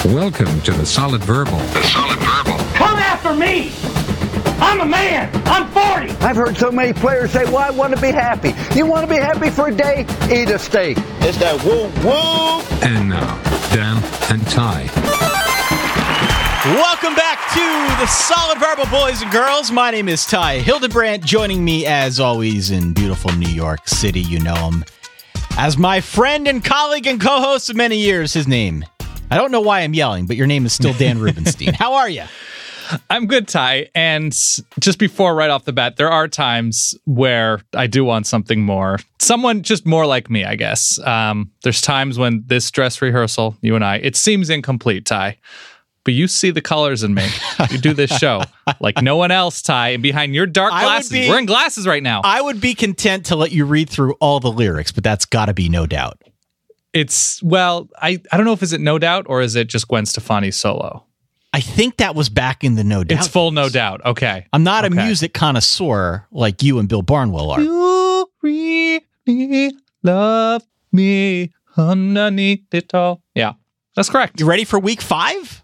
Welcome to the Solid Verbal. The Solid Verbal. Come after me! I'm a man! I'm 40! I've heard so many players say, well, I want to be happy. You want to be happy for a day? Eat a steak. It's that woo-woo! And now, Dan and Ty. Welcome back to the Solid Verbal, boys and girls. My name is Ty Hildebrand. Joining me, as always, in beautiful New York City. You know him as my friend and colleague and co-host of many years. His name, I don't know why I'm yelling, but your name is still Dan Rubenstein. How are you? I'm good, Ty. And just before, right off the bat, there are times where I do want something more. Someone just more like me, I guess. There's times when this dress rehearsal, you and I, it seems incomplete, Ty. But you see the colors in me. You do this show like no one else, Ty. And behind your dark glasses, we're in glasses right now. I would be content to let you read through all the lyrics, but that's got to be No Doubt. It's, well, I don't know if is it No Doubt or is it just Gwen Stefani solo? I think that was back in the No Doubt. It's full No Doubt. Okay. I'm not a music connoisseur like you and Bill Barnwell are. You really love me underneath it all. Yeah, that's correct. You ready for week 5?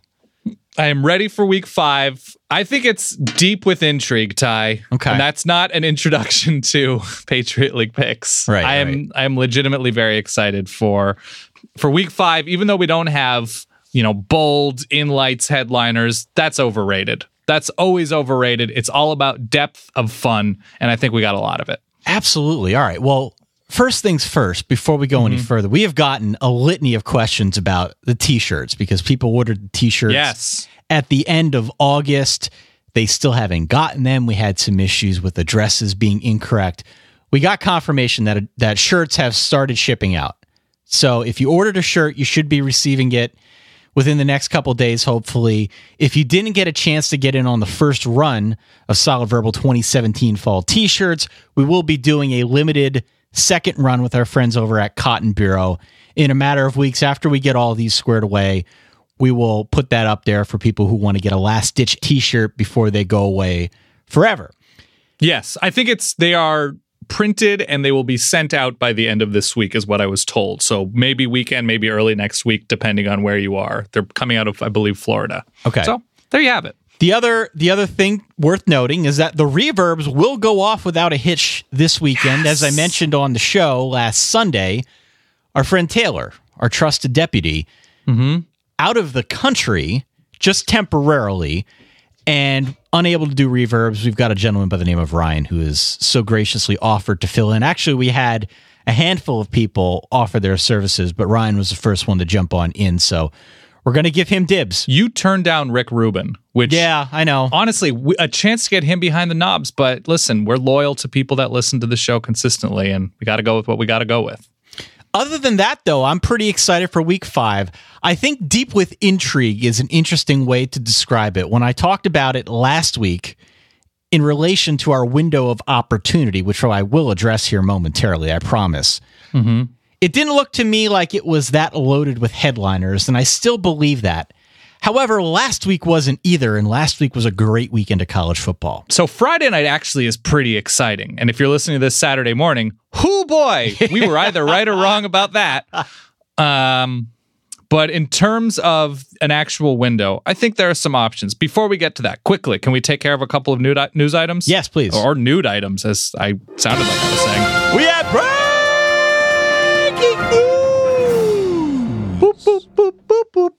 I am ready for week 5. I think it's deep with intrigue, Ty. Okay. And that's not an introduction to Patriot League picks. Right. I am legitimately very excited for week 5, even though we don't have, bold in-lights headliners. That's overrated. That's always overrated. It's all about depth of fun, and I think we got a lot of it. Absolutely. All right. Well, first things first, before we go any further, we have gotten a litany of questions about the T-shirts because people ordered the T-shirts at the end of August. They still haven't gotten them. We had some issues with addresses being incorrect. We got confirmation that shirts have started shipping out. So if you ordered a shirt, you should be receiving it within the next couple of days, hopefully. If you didn't get a chance to get in on the first run of Solid Verbal 2017 fall T-shirts, we will be doing a limited second run with our friends over at Cotton Bureau. In a matter of weeks after we get all of these squared away, we will put that up there for people who want to get a last-ditch T-shirt before they go away forever. Yes, I think they are printed and they will be sent out by the end of this week is what I was told. So maybe weekend, maybe early next week, depending on where you are. They're coming out of, I believe, Florida. Okay. So there you have it. The other thing worth noting is that the reverbs will go off without a hitch this weekend. Yes. As I mentioned on the show last Sunday, our friend Taylor, our trusted deputy, out of the country just temporarily and unable to do reverbs. We've got a gentleman by the name of Ryan who has so graciously offered to fill in. Actually, we had a handful of people offer their services, but Ryan was the first one to jump on in, so we're going to give him dibs. You turned down Rick Rubin, which... Yeah, I know. Honestly, a chance to get him behind the knobs, but listen, we're loyal to people that listen to the show consistently, and we got to go with what we got to go with. Other than that, though, I'm pretty excited for week 5. I think deep with intrigue is an interesting way to describe it. When I talked about it last week in relation to our window of opportunity, which I will address here momentarily, I promise, it didn't look to me like it was that loaded with headliners, and I still believe that. However, last week wasn't either, and last week was a great weekend of college football. So Friday night actually is pretty exciting, and if you're listening to this Saturday morning, hoo boy, we were either right or wrong about that. But in terms of an actual window, I think there are some options. Before we get to that, quickly, can we take care of a couple of news items? Yes, please. Or nude items, as I sounded like I was saying. We have breaking news! Boop, boop, boop, boop, boop,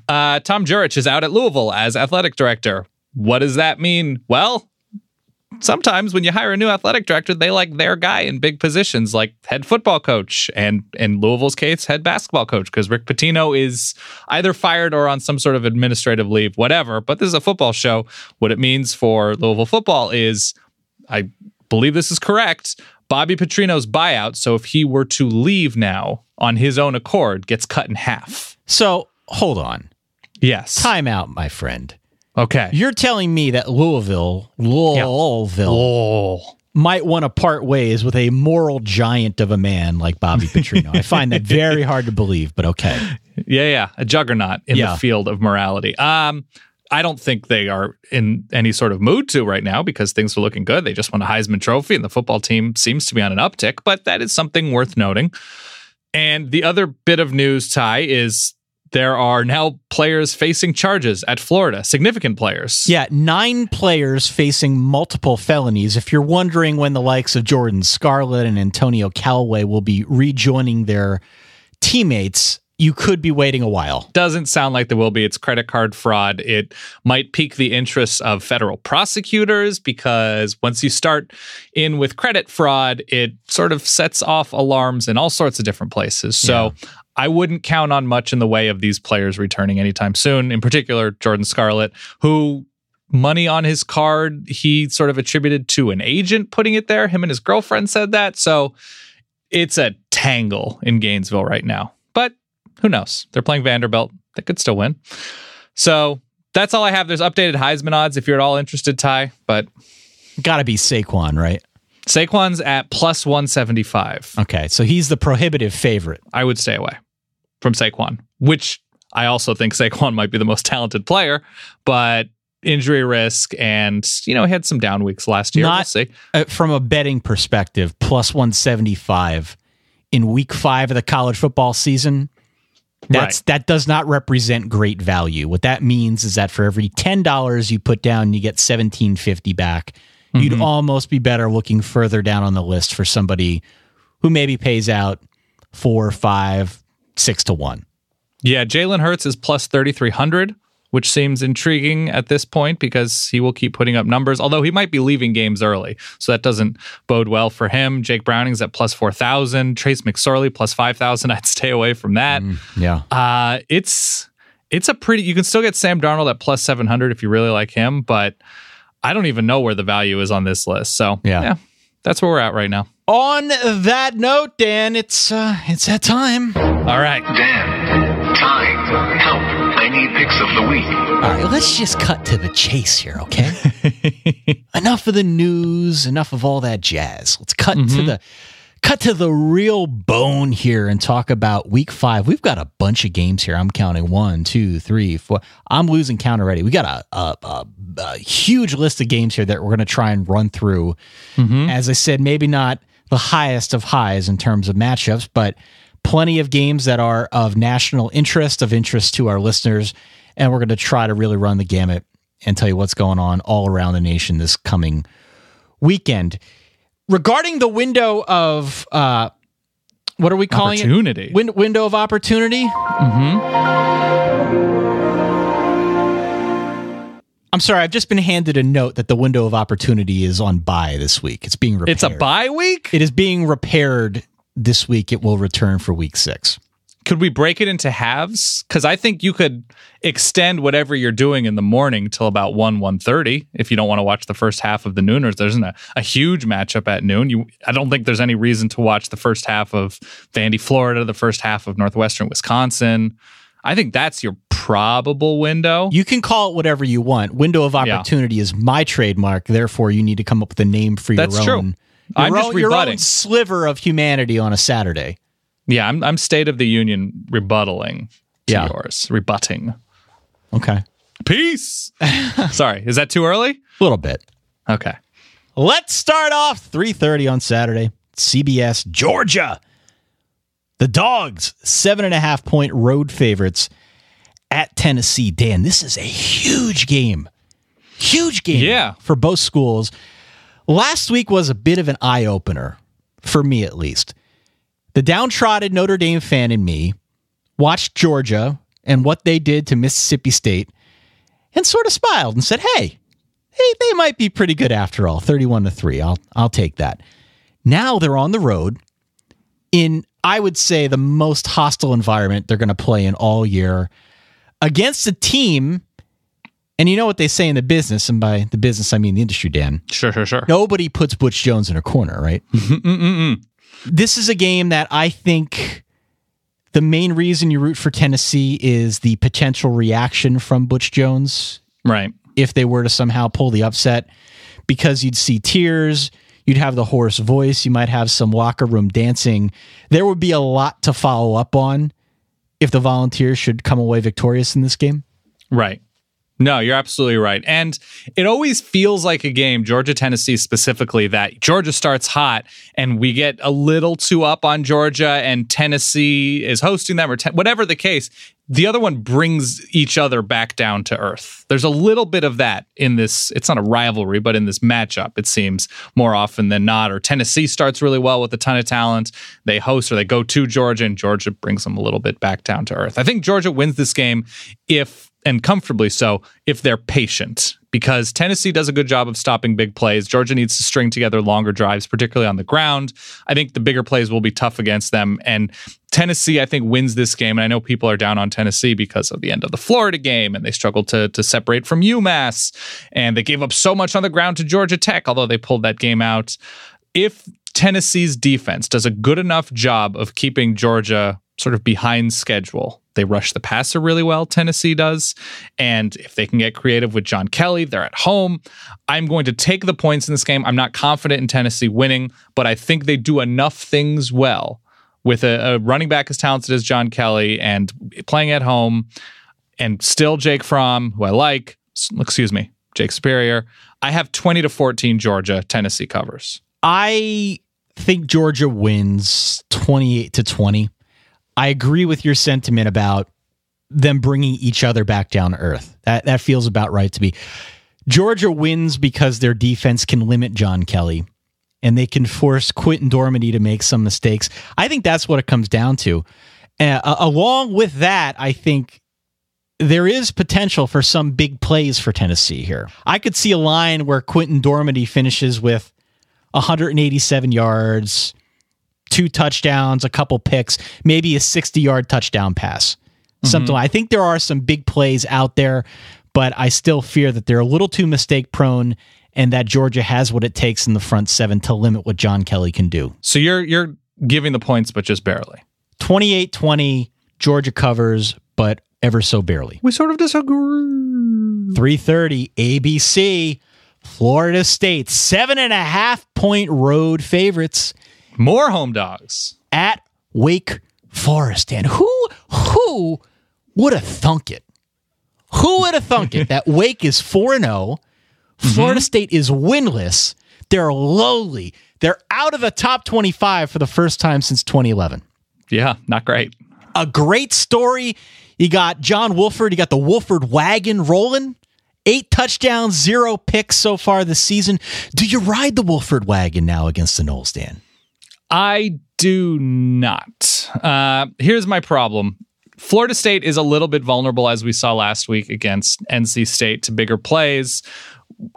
boop. Tom Jurich is out at Louisville as athletic director. What does that mean? Well, sometimes when you hire a new athletic director, they like their guy in big positions like head football coach and, in Louisville's case, head basketball coach, because Rick Pitino is either fired or on some sort of administrative leave, whatever. But this is a football show. What it means for Louisville football is, I believe this is correct, Bobby Petrino's buyout, so if he were to leave now on his own accord, gets cut in half. So, hold on. Yes. Time out, my friend. Okay. You're telling me that Louisville might want to part ways with a moral giant of a man like Bobby Petrino. I find that very hard to believe, but okay. Yeah. A juggernaut in the field of morality. I don't think they are in any sort of mood to right now because things are looking good. They just won a Heisman Trophy and the football team seems to be on an uptick, but that is something worth noting. And the other bit of news, Ty, is there are now players facing charges at Florida, significant players. Yeah, 9 players facing multiple felonies. If you're wondering when the likes of Jordan Scarlett and Antonio Callaway will be rejoining their teammates, you could be waiting a while. Doesn't sound like there will be. It's credit card fraud. It might pique the interests of federal prosecutors because once you start in with credit fraud, it sort of sets off alarms in all sorts of different places. So I wouldn't count on much in the way of these players returning anytime soon. In particular, Jordan Scarlett, who money on his card, he sort of attributed to an agent putting it there. Him and his girlfriend said that. So it's a tangle in Gainesville right now. But who knows? They're playing Vanderbilt. They could still win. So that's all I have. There's updated Heisman odds if you're at all interested, Ty. But got to be Saquon, right? Saquon's at plus 175. Okay, so he's the prohibitive favorite. I would stay away from Saquon, which I also think Saquon might be the most talented player, but injury risk and, he had some down weeks last year. We'll see. From a betting perspective, plus 175 in week 5 of the college football season. That does not represent great value. What that means is that for every $10 you put down, you get $17.50 back. Mm-hmm. You'd almost be better looking further down on the list for somebody who maybe pays out 4, 5, 6 to 1. Yeah, Jalen Hurts is plus 3,300, which seems intriguing at this point because he will keep putting up numbers, although he might be leaving games early. So that doesn't bode well for him. Jake Browning's at plus 4,000. Trace McSorley plus 5,000. I'd stay away from that. It's a pretty, you can still get Sam Darnold at plus 700 if you really like him, but I don't even know where the value is on this list. So yeah, that's where we're at right now. On that note, Dan, it's that time. All right. Dan, time, help. I need picks of the week. All right, let's just cut to the chase here, okay? Enough of the news, enough of all that jazz. Let's cut to the real bone here and talk about week 5. We've got a bunch of games here. I'm counting 1, 2, 3, 4. I'm losing count already. We got a huge list of games here that we're going to try and run through. As I said, maybe not the highest of highs in terms of matchups, but plenty of games that are of national interest, of interest to our listeners, and we're going to try to really run the gamut and tell you what's going on all around the nation this coming weekend. Regarding the window of, what are we calling opportunity. it? Window of opportunity? I'm sorry, I've just been handed a note that the window of opportunity is on bye this week. It's being repaired. It's a bye week? It is being repaired this week. It will return for week 6. Could we break it into halves? Because I think you could extend whatever you're doing in the morning till about 1:30 if you don't want to watch the first half of the Nooners. There isn't a huge matchup at noon. I don't think there's any reason to watch the first half of Vandy, Florida, the first half of Northwestern Wisconsin. I think that's your probable window. You can call it whatever you want. Window of opportunity is my trademark. Therefore, you need to come up with a name for your own. That's true. I'm just rebutting. Your own sliver of humanity on a Saturday. Yeah, I'm State of the Union rebutting to yours. Rebutting. Okay. Peace. Sorry, is that too early? A little bit. Okay. Let's start off 3:30 on Saturday. CBS, Georgia. The Dogs, 7.5-point road favorites at Tennessee. Dan, this is a huge game. Huge game for both schools. Last week was a bit of an eye-opener, for me at least. The downtrodden Notre Dame fan in me watched Georgia and what they did to Mississippi State and sort of smiled and said, hey, they might be pretty good after all. 31-3. I'll take that. Now they're on the road in, I would say, the most hostile environment they're going to play in all year against a team. And you know what they say in the business, and by the business, I mean the industry, Dan. Sure. Nobody puts Butch Jones in a corner, right? This is a game that I think the main reason you root for Tennessee is the potential reaction from Butch Jones. Right. If they were to somehow pull the upset, because you'd see tears, you'd have the hoarse voice, you might have some locker room dancing. There would be a lot to follow up on if the Volunteers should come away victorious in this game. Right. No, you're absolutely right. And it always feels like a game, Georgia-Tennessee specifically, that Georgia starts hot and we get a little too up on Georgia and Tennessee is hosting them or whatever the case. The other one brings each other back down to earth. There's a little bit of that in this. It's not a rivalry, but in this matchup, it seems more often than not. Or Tennessee starts really well with a ton of talent. They host or they go to Georgia and Georgia brings them a little bit back down to earth. I think Georgia wins this game and comfortably so, if they're patient, because Tennessee does a good job of stopping big plays. Georgia needs to string together longer drives, particularly on the ground. I think the bigger plays will be tough against them. And Tennessee, I think, wins this game. And I know people are down on Tennessee because of the end of the Florida game, and they struggled to separate from UMass. And they gave up so much on the ground to Georgia Tech, although they pulled that game out. If Tennessee's defense does a good enough job of keeping Georgia sort of behind schedule, they rush the passer really well, Tennessee does. And if they can get creative with John Kelly, they're at home. I'm going to take the points in this game. I'm not confident in Tennessee winning, but I think they do enough things well with a running back as talented as John Kelly and playing at home, and still Jake Fromm, who I like, Jake Superior. I have 20-14 Georgia. Tennessee covers. I think Georgia wins 28-20. I agree with your sentiment about them bringing each other back down to earth. That feels about right to me. Georgia wins because their defense can limit John Kelly and they can force Quentin Dormady to make some mistakes. I think that's what it comes down to. Along with that, I think there is potential for some big plays for Tennessee here. I could see a line where Quentin Dormady finishes with 187 yards, 2 touchdowns, a couple picks, maybe a 60-yard touchdown pass. Something. I think there are some big plays out there, but I still fear that they're a little too mistake prone and that Georgia has what it takes in the front seven to limit what John Kelly can do. So you're giving the points, but just barely. 28-20, Georgia covers, but ever so barely. We sort of disagree. 3:30, ABC, Florida State, 7.5-point road favorites. More home dogs at Wake Forest. And who would have thunk it? Who would have thunk it that Wake is 4-0, Florida State is winless, they're lowly, they're out of the top 25 for the first time since 2011. Yeah, not great. A great story. You got John Wolford, you got the Wolford wagon rolling. 8 touchdowns, 0 picks so far this season. Do you ride the Wolford wagon now against the Noles, Dan? I do not. Here's my problem. Florida State is a little bit vulnerable, as we saw last week against NC State, to bigger plays.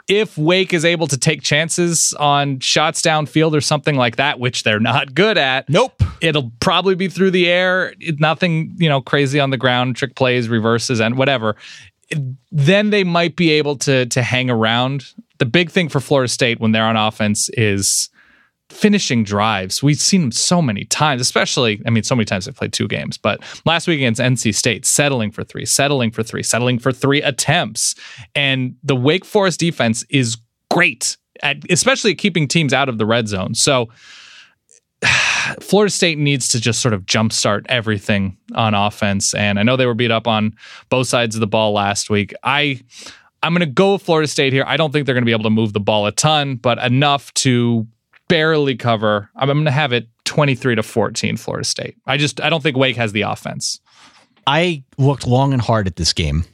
If Wake is able to take chances on shots downfield or something like that, which they're not good at, it'll probably be through the air. Nothing, crazy on the ground, trick plays, reverses, and whatever. Then they might be able to hang around. The big thing for Florida State when they're on offense is finishing drives. We've seen them so many times, especially, so many times they've played 2 games, but last week against NC State, settling for three attempts. And the Wake Forest defense is great, especially at keeping teams out of the red zone. So Florida State needs to just sort of jumpstart everything on offense. And I know they were beat up on both sides of the ball last week. I'm going to go with Florida State here. I don't think they're going to be able to move the ball a ton, but enough to barely cover. I'm going to have it 23-14 Florida State. I don't think Wake has the offense. I looked long and hard at this game.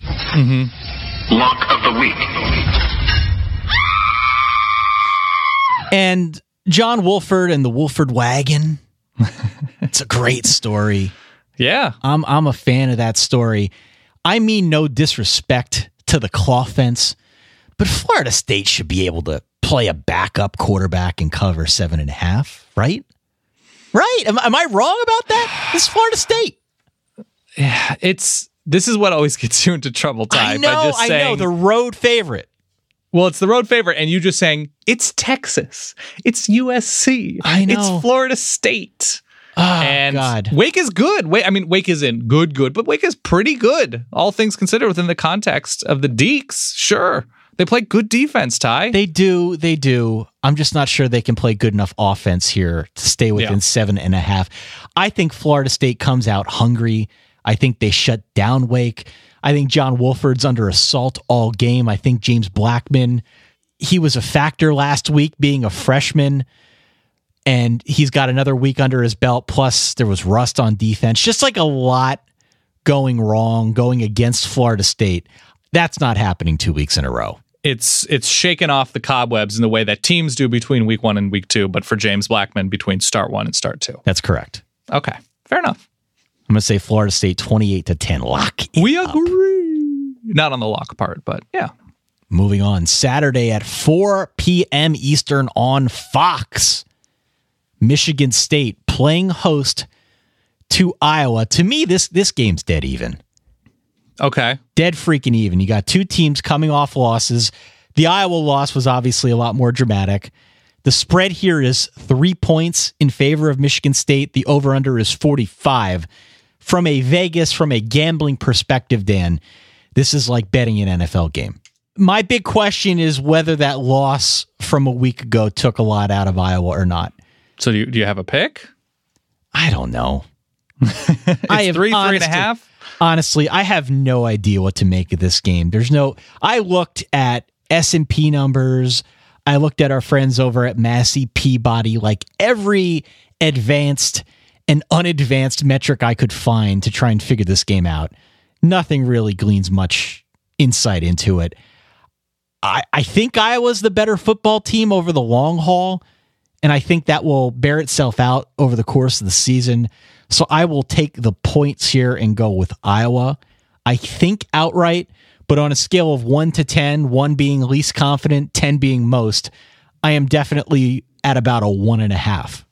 Lock of the week. And John Wolford and the Wolford wagon. It's a great story. Yeah. I'm a fan of that story. I mean no disrespect to the claw fence, but Florida State should be able to play a backup quarterback and cover 7.5, right? Right? Am I wrong about that? This is Florida State. Yeah, this is what always gets you into trouble, Ty. I know, the road favorite. Well, it's the road favorite, and you just saying, it's Texas. It's USC. I know. It's Florida State. Oh, and God. Wake is good. Wake isn't good, but Wake is pretty good, all things considered, within the context of the Deacs. Sure. They play good defense, Ty. They do. I'm just not sure they can play good enough offense here to stay within 7.5. I think Florida State comes out hungry. I think they shut down Wake. I think John Wolford's under assault all game. I think James Blackman, he was a factor last week being a freshman, and he's got another week under his belt. Plus, there was rust on defense. Just like a lot going wrong, going against Florida State. That's not happening 2 weeks in a row. It's shaken off the cobwebs in the way that teams do between week 1 and week 2, but for James Blackman between start 1 and start 2. That's correct. Okay, fair enough. I'm going to say Florida State 28-10. Lock it We up. agree. Not on the lock part, but yeah. Moving on, Saturday at 4 p.m. Eastern on Fox. Michigan State playing host to Iowa. To me, this game's dead even. Okay. Dead freaking even. You got two teams coming off losses. The Iowa loss was obviously a lot more dramatic. The spread here is 3 points in favor of Michigan State. The over-under is 45. From a Vegas, from a gambling perspective, Dan, this is like betting an NFL game. My big question is whether that loss from a week ago took a lot out of Iowa or not. So do you have a pick? I don't know. It's 3.5? Honestly, I have no idea what to make of this game. I looked at S&P numbers. I looked at our friends over at Massey Peabody, like every advanced and unadvanced metric I could find to try and figure this game out. Nothing really gleans much insight into it. I think Iowa's the better football team over the long haul, and I think that will bear itself out over the course of the season. So I will take the points here and go with Iowa. I think outright, but on a scale of 1 to 10, 1 being least confident, 10 being most, I am definitely at about a 1.5.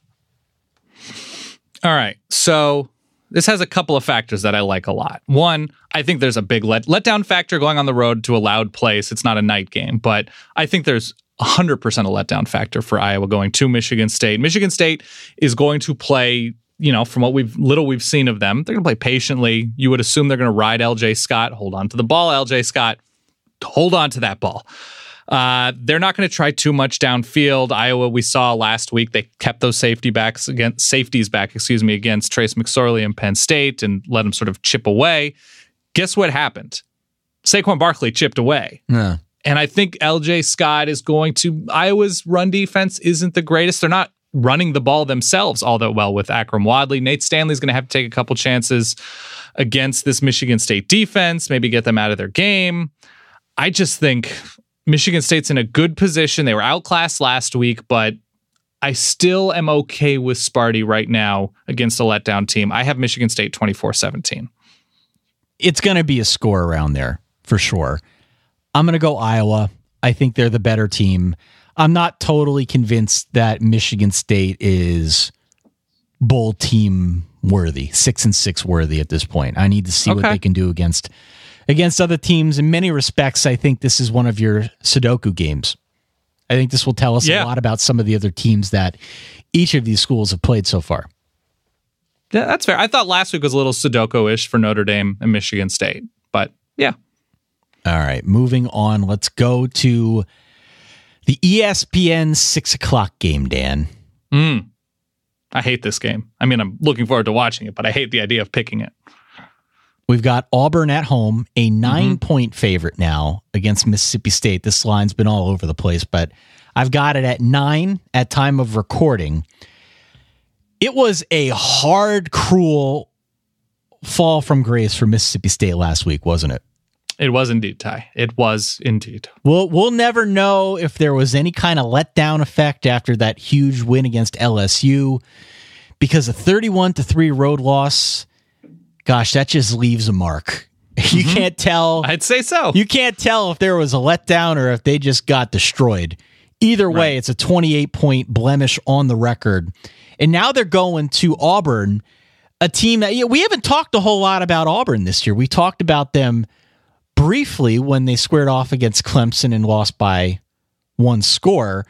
All right. So this has a couple of factors that I like a lot. One, I think there's a big letdown factor going on the road to a loud place. It's not a night game, but I think there's 100% a letdown factor for Iowa going to Michigan State. Michigan State is going to play, from what we've seen of them, they're going to play patiently. You would assume they're going to ride LJ Scott. Hold on to the ball, LJ Scott. Hold on to that ball. They're not going to try too much downfield. Iowa, we saw last week, they kept those safeties back against Trace McSorley and Penn State and let them sort of chip away. Guess what happened? Saquon Barkley chipped away. Yeah. And I think LJ Scott is going to... Iowa's run defense isn't the greatest. They're not running the ball themselves all that well with Akram Wadley. Nate Stanley's going to have to take a couple chances against this Michigan State defense, maybe get them out of their game. I just think Michigan State's in a good position. They were outclassed last week, but I still am okay with Sparty right now against a letdown team. I have Michigan State 24-17. It's going to be a score around there for sure. I'm going to go Iowa. I think they're the better team. I'm not totally convinced that Michigan State is bowl team worthy, 6-6 worthy at this point. I need to see what they can do against other teams. In many respects, I think this is one of your Sudoku games. I think this will tell us a lot about some of the other teams that each of these schools have played so far. Yeah, that's fair. I thought last week was a little Sudoku-ish for Notre Dame and Michigan State, but yeah. All right, moving on. Let's go to the ESPN 6 o'clock game, Dan. I hate this game. I mean, I'm looking forward to watching it, but I hate the idea of picking it. We've got Auburn at home, a 9-point favorite now against Mississippi State. This line's been all over the place, but I've got it at 9 at time of recording. It was a hard, cruel fall from grace for Mississippi State last week, wasn't it? It was indeed, Ty. It was indeed. We'll never know if there was any kind of letdown effect after that huge win against LSU, because a 31-3 road loss, gosh, that just leaves a mark. You can't tell. I'd say so. You can't tell if there was a letdown or if they just got destroyed. Either way, it's a 28-point blemish on the record. And now they're going to Auburn, a team that we haven't talked a whole lot about Auburn this year. We talked about them briefly when they squared off against Clemson and lost by 1 score.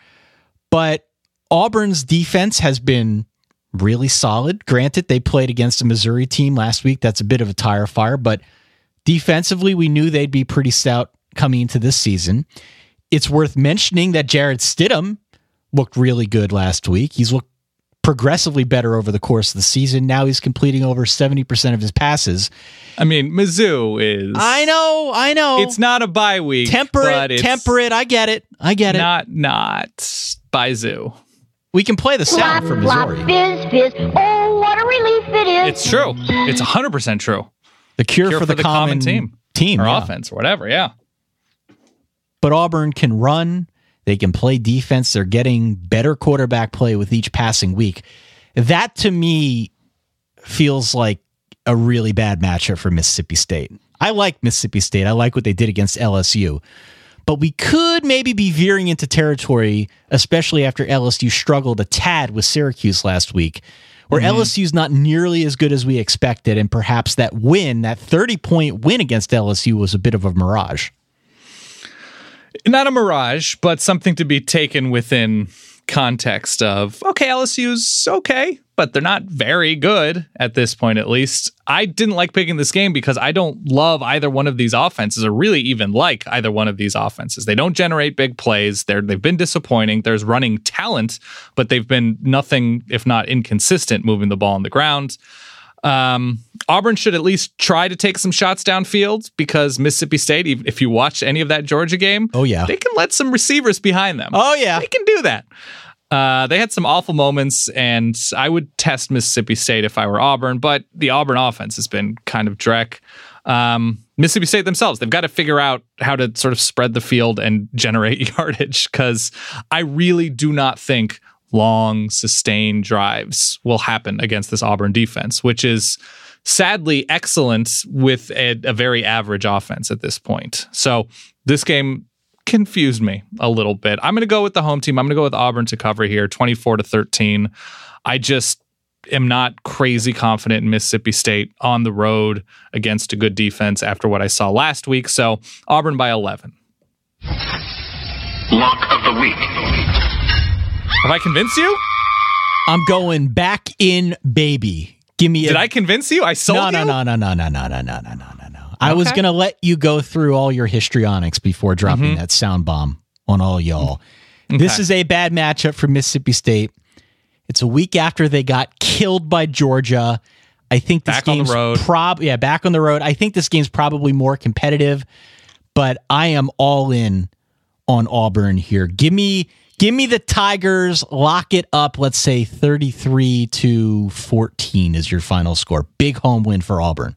But Auburn's defense has been really solid. Granted, they played against a Missouri team last week. That's a bit of a tire fire, but defensively, we knew they'd be pretty stout coming into this season. It's worth mentioning that Jarrett Stidham looked really good last week. He's looked progressively better over the course of the season. Now he's completing over 70% of his passes. I mean, Mizzou is... I know. It's not a bye week. Temperate. I get it. Not by Zoo. We can play the sound from Missouri. Fizz, fizz. Oh, what a relief it is. It's true. It's 100% true. The cure for the common team or offense or whatever, yeah. But Auburn can run. They can play defense. They're getting better quarterback play with each passing week. That, to me, feels like a really bad matchup for Mississippi State. I like Mississippi State. I like what they did against LSU. But we could maybe be veering into territory, especially after LSU struggled a tad with Syracuse last week, where LSU's not nearly as good as we expected, and perhaps that 30-point win against LSU was a bit of a mirage. Not a mirage, but something to be taken within context of, okay, LSU's okay, but they're not very good at this point, at least. I didn't like picking this game because I don't love either one of these offenses, or really even like either one of these offenses. They don't generate big plays. They've been disappointing. There's running talent, but they've been nothing if not inconsistent moving the ball on the ground. Auburn should at least try to take some shots downfield, because Mississippi State, if you watch any of that Georgia game, they can let some receivers behind them. They can do that. They had some awful moments, and I would test Mississippi State if I were Auburn, but the Auburn offense has been kind of dreck. Mississippi State themselves, they've got to figure out how to sort of spread the field and generate yardage, because I really do not think long, sustained drives will happen against this Auburn defense, which is sadly excellent with a very average offense at this point. So this game confused me a little bit. I'm going to go with the home team. I'm going to go with Auburn to cover here, 24-13. I just am not crazy confident in Mississippi State on the road against a good defense after what I saw last week. So Auburn by 11. Lock of the week. Have I convinced you? I'm going back in, baby. Give me. Did I convince you? I sold you? No. I was going to let you go through all your histrionics before dropping that sound bomb on all y'all. Okay. This is a bad matchup for Mississippi State. It's a week after they got killed by Georgia. I think this game's back on the road. I think this game's probably more competitive, but I am all in on Auburn here. Give me the Tigers. Lock it up. Let's say 33-14 is your final score. Big home win for Auburn.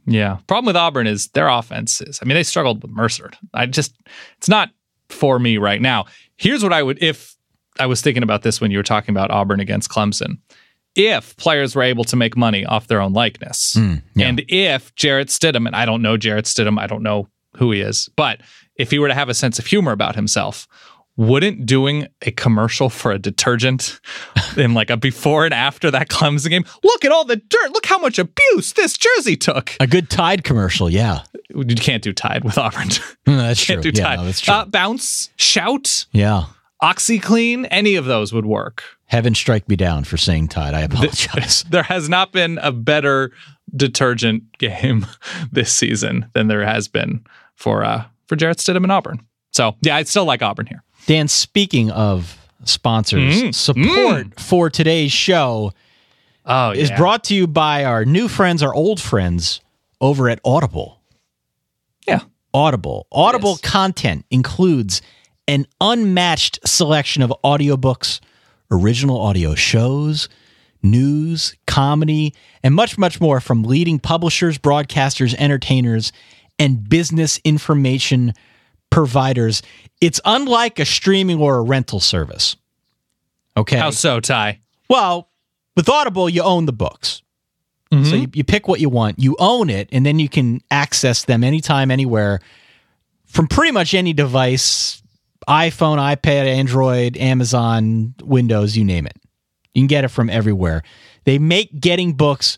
Yeah. Problem with Auburn is their offenses. I mean, they struggled with Mercer. It's not for me right now. Here's what I would, if I was thinking about this when you were talking about Auburn against Clemson. If players were able to make money off their own likeness, and if Jarrett Stidham, and I don't know Jarrett Stidham, I don't know who he is, but if he were to have a sense of humor about himself, wouldn't doing a commercial for a detergent in like a before and after that Clemson game, look at all the dirt, look how much abuse this jersey took. A good Tide commercial, yeah. You can't do Tide with Auburn. That's true. Can't do Tide. No, that's true. Bounce, shout, yeah. OxyClean, any of those would work. Heaven strike me down for saying Tide. I apologize. There has not been a better detergent game this season than there has been for Jarrett Stidham and Auburn. So, yeah, I still like Auburn here. Dan, speaking of sponsors, support for today's show is brought to you by our new friends, our old friends over at Audible. Yeah. Audible content includes an unmatched selection of audiobooks, original audio shows, news, comedy, and much, much more from leading publishers, broadcasters, entertainers, and business information providers. It's unlike a streaming or a rental service. Okay. How so, Ty? Well, with Audible, you own the books. So you pick what you want, you own it, and then you can access them anytime, anywhere, from pretty much any device, iPhone, iPad, Android, Amazon, Windows, you name it. You can get it from everywhere. They make getting books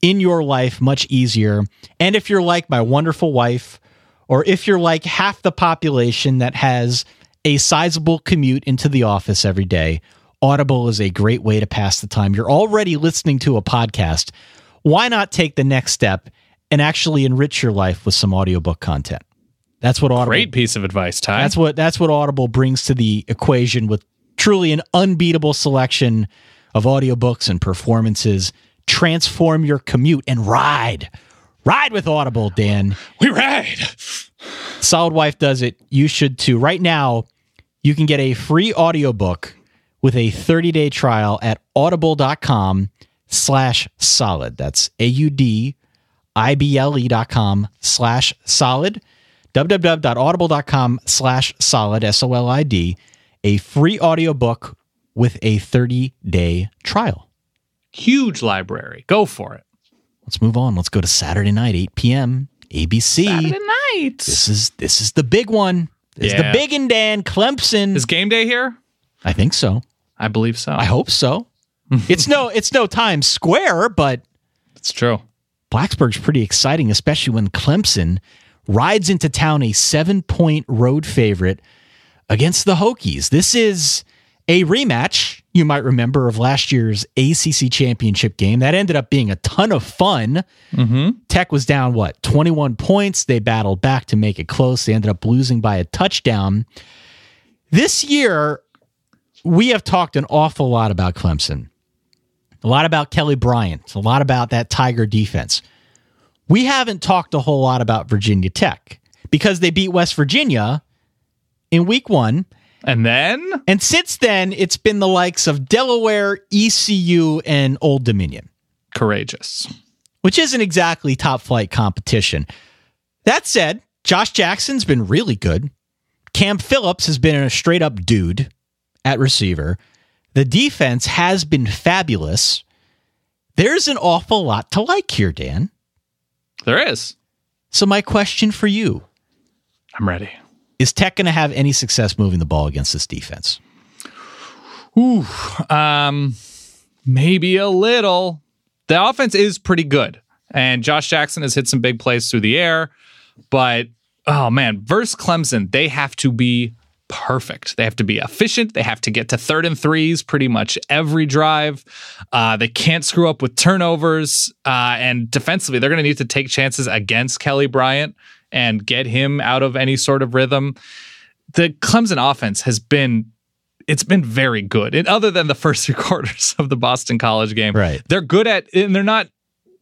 in your life much easier. And if you're like my wonderful wife, or if you're like half the population that has a sizable commute into the office every day, Audible is a great way to pass the time. You're already listening to a podcast. Why not take the next step and actually enrich your life with some audiobook content? That's what Audible. Great piece of advice, Ty. That's what Audible brings to the equation, with truly an unbeatable selection of audiobooks and performances. Transform your commute and ride. Ride with Audible, Dan. We ride. Solid Wife does it. You should too. Right now, you can get a free audiobook with a 30-day trial at audible.com/solid. That's audible.com/solid. www.audible.com/solid, SOLID. A free audiobook with a 30-day trial. Huge library. Go for it. Let's move on. Let's go to Saturday night, 8 p.m. ABC. Saturday night. This is the big one. This is the big and Dan. Clemson. Is game day here? I think so. I believe so. I hope so. It's no Times Square, but it's true. Blacksburg's pretty exciting, especially when Clemson rides into town a 7-point road favorite against the Hokies. This is a rematch, you might remember, of last year's ACC championship game. That ended up being a ton of fun. Tech was down, 21 points. They battled back to make it close. They ended up losing by a touchdown. This year, we have talked an awful lot about Clemson. A lot about Kelly Bryant. A lot about that Tiger defense. We haven't talked a whole lot about Virginia Tech because they beat West Virginia in week 1. And since then, it's been the likes of Delaware, ECU, and Old Dominion. Courageous. Which isn't exactly top flight competition. That said, Josh Jackson's been really good. Cam Phillips has been a straight up dude at receiver. The defense has been fabulous. There's an awful lot to like here, Dan. There is. So my question for you. I'm ready. Is Tech going to have any success moving the ball against this defense? Maybe a little. The offense is pretty good, and Josh Jackson has hit some big plays through the air, but, oh man, versus Clemson, they have to be perfect. They have to be efficient. They have to get to 3rd and 3s pretty much every drive. They can't screw up with turnovers, and defensively, they're going to need to take chances against Kelly Bryant and get him out of any sort of rhythm. The Clemson offense it's been very good. And other than the first 3 quarters of the Boston College game, right? They're good and they're not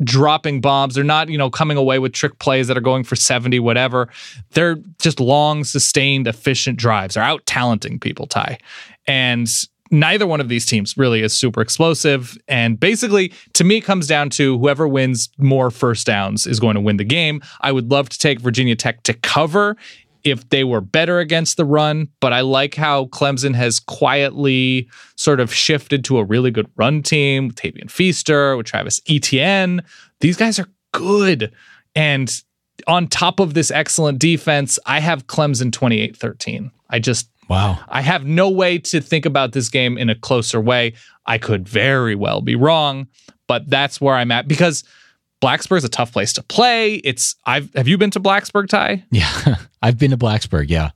dropping bombs. They're not, coming away with trick plays that are going for 70, whatever. They're just long, sustained, efficient drives. They're out-talenting people, Ty. And neither one of these teams really is super explosive. And basically, to me, it comes down to whoever wins more first downs is going to win the game. I would love to take Virginia Tech to cover if they were better against the run, but I like how Clemson has quietly sort of shifted to a really good run team with Tavian Feaster, with Travis Etienne. These guys are good. And on top of this excellent defense, I have Clemson 28-13. Wow. I have no way to think about this game in a closer way. I could very well be wrong, but that's where I'm at because Blacksburg's a tough place to play. Have you been to Blacksburg, Ty? Yeah, I've been to Blacksburg, yeah.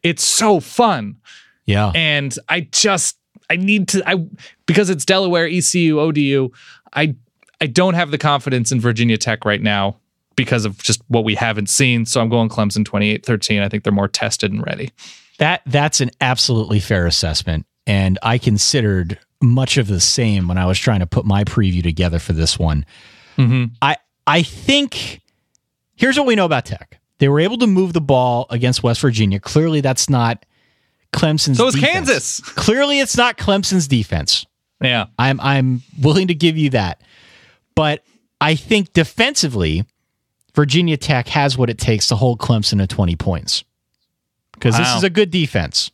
It's so fun. Yeah. And because it's Delaware, ECU, ODU, I don't have the confidence in Virginia Tech right now because of just what we haven't seen. So I'm going Clemson 28-13. I think they're more tested and ready. That's an absolutely fair assessment. And I considered much of the same when I was trying to put my preview together for this one. I think here's what we know about Tech. They were able to move the ball against West Virginia. Clearly, that's not Clemson's So is defense. Kansas. Clearly, it's not Clemson's defense. Yeah. I'm willing to give you that. But I think defensively, Virginia Tech has what it takes to hold Clemson to 20 points. Because this is a good defense.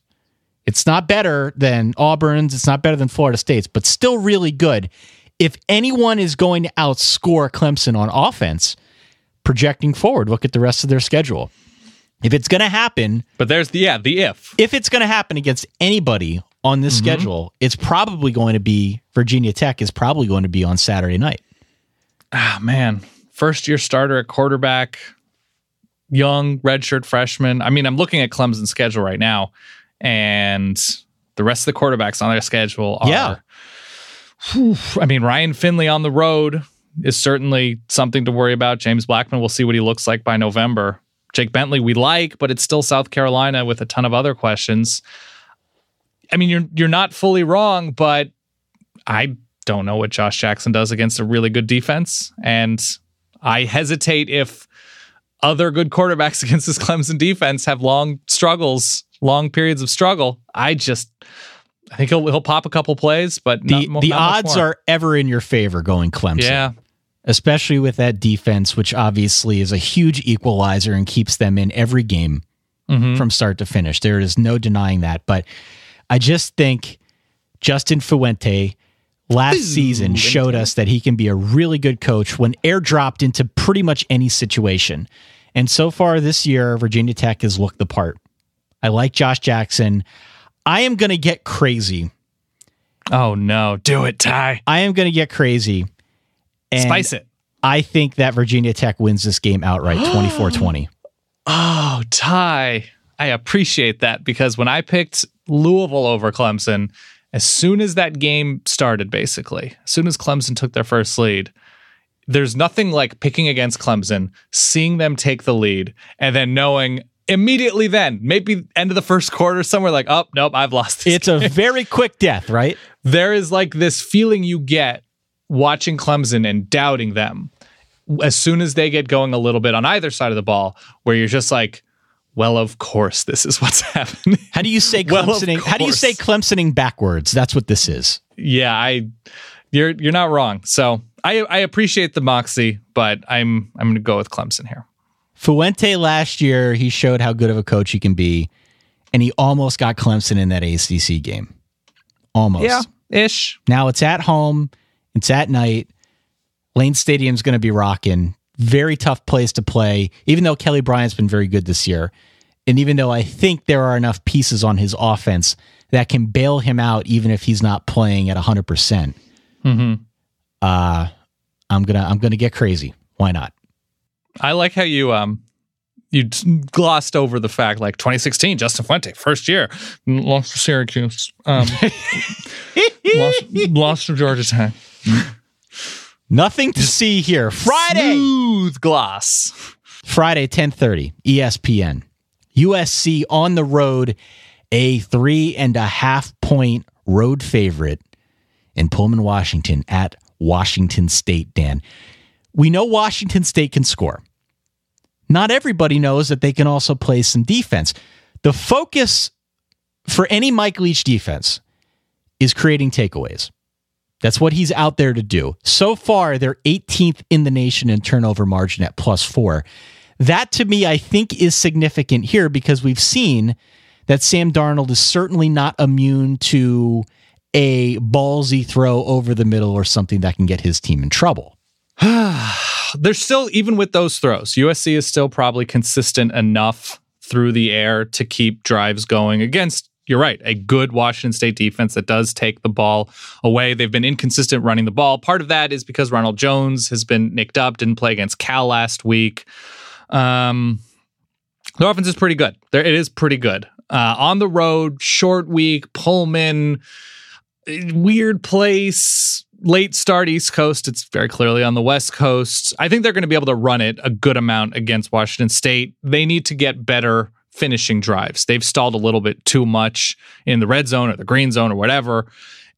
It's not better than Auburn's. It's not better than Florida State's, but still really good. If anyone is going to outscore Clemson on offense, projecting forward, look at the rest of their schedule. If it's going to happen... But there's the if. If it's going to happen against anybody on this schedule, it's probably going to be Virginia Tech is probably going to be on Saturday night. Ah, man. First-year starter at quarterback, young redshirt freshman. I mean, I'm looking at Clemson's schedule right now, and the rest of the quarterbacks on their schedule are... Yeah. I mean, Ryan Finley on the road is certainly something to worry about. James Blackman, we'll see what he looks like by November. Jake Bentley we like, but it's still South Carolina with a ton of other questions. I mean, you're not fully wrong, but I don't know what Josh Jackson does against a really good defense. And I hesitate if other good quarterbacks against this Clemson defense have long periods of struggle. I think he'll pop a couple plays, but the odds are ever in your favor going Clemson. Yeah. Especially with that defense, which obviously is a huge equalizer and keeps them in every game from start to finish. There is no denying that. But I just think Justin Fuente last season showed us that he can be a really good coach when airdropped into pretty much any situation. And so far this year, Virginia Tech has looked the part. I like Josh Jackson. I am going to get crazy. Oh, no. Do it, Ty. I am going to get crazy. And spice it. I think that Virginia Tech wins this game outright, 24-20. Oh, Ty. I appreciate that because when I picked Louisville over Clemson, as soon as that game started, basically, as soon as Clemson took their first lead, there's nothing like picking against Clemson, seeing them take the lead, and then knowing immediately then, maybe end of the first quarter, somewhere like, oh, nope, I've lost this game. A very quick death, right? There is like this feeling you get watching Clemson and doubting them as soon as they get going a little bit on either side of the ball, where you're just like, well, of course, this is what's happening. How do you say Clemsoning? How do you say Clemsoning backwards? That's what this is. Yeah, you're not wrong. So I appreciate the moxie, but I'm going to go with Clemson here. Fuente last year, he showed how good of a coach he can be, and he almost got Clemson in that ACC game. Almost. Yeah, ish. Now it's at home. It's at night. Lane Stadium's going to be rocking. Very tough place to play, even though Kelly Bryant's been very good this year. And even though I think there are enough pieces on his offense that can bail him out, even if he's not playing at 100%. I'm gonna get crazy. Why not? I like how you glossed over the fact, like 2016, Justin Fuente, first year, lost to Syracuse, lost to Georgia Tech. Nothing to see here. Friday, smooth gloss. Friday, 10:30, ESPN. USC on the road, a 3.5 point road favorite in Pullman, Washington at Washington State, Dan. We know Washington State can score. Not everybody knows that they can also play some defense. The focus for any Mike Leach defense is creating takeaways. That's what he's out there to do. So far, they're 18th in the nation in turnover margin at +4. That, to me, I think is significant here because we've seen that Sam Darnold is certainly not immune to a ballsy throw over the middle or something that can get his team in trouble. There's still, even with those throws, USC is still probably consistent enough through the air to keep drives going against, you're right, a good Washington State defense that does take the ball away. They've been inconsistent running the ball. Part of that is because Ronald Jones has been nicked up, didn't play against Cal last week. The offense is pretty good. It is pretty good. On the road, short week, Pullman, weird place, late start East Coast. It's very clearly on the West Coast. I think they're going to be able to run it a good amount against Washington State. They need to get better finishing drives. They've stalled a little bit too much in the red zone or the green zone or whatever.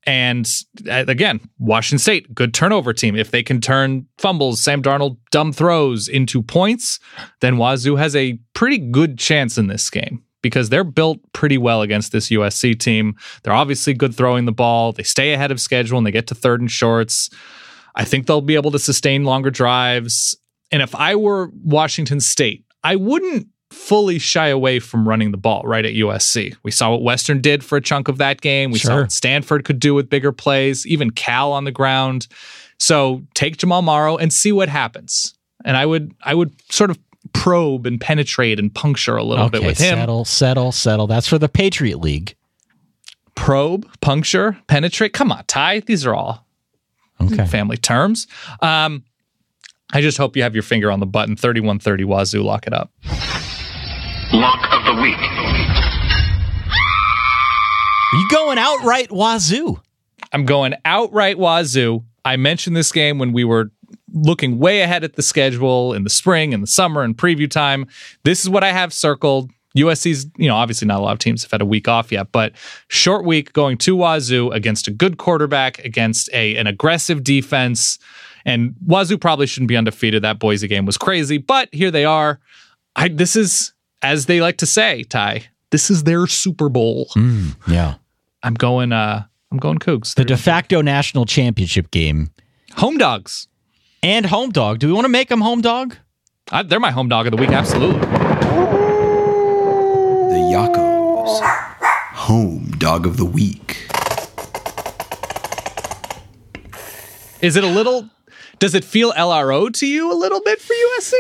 And again, Washington State, good turnover team. If they can turn fumbles, Sam Darnold, dumb throws into points, then Wazoo has a pretty good chance in this game because they're built pretty well against this USC team. They're obviously good throwing the ball. They stay ahead of schedule and they get to third and shorts. I think they'll be able to sustain longer drives. And if I were Washington State, I wouldn't fully shy away from running the ball right at USC. We saw what Western did for a chunk of that game. We saw what Stanford could do with bigger plays, even Cal on the ground. So take Jamal Morrow and see what happens. And I would sort of probe and penetrate and puncture a little bit with him. Settle. That's for the Patriot League. Probe, puncture, penetrate. Come on, Ty. These are all family terms. I just hope you have your finger on the button. 31-30 Wazoo. Lock it up. Lock of the week. Are you going outright Wazoo? I'm going outright Wazoo. I mentioned this game when we were looking way ahead at the schedule in the spring and the summer and preview time. This is what I have circled. USC's, obviously not a lot of teams have had a week off yet, but short week going to Wazoo against a good quarterback, against an aggressive defense. And Wazoo probably shouldn't be undefeated. That Boise game was crazy, but here they are. This is, as they like to say, Ty, this is their Super Bowl. Yeah. I'm going Cougs. The de facto national championship game. Home dogs. And home dog. Do we want to make them home dog? They're my home dog of the week, absolutely. The Yakos. Home dog of the week. Is it a little... Does it feel LRO to you a little bit for USC?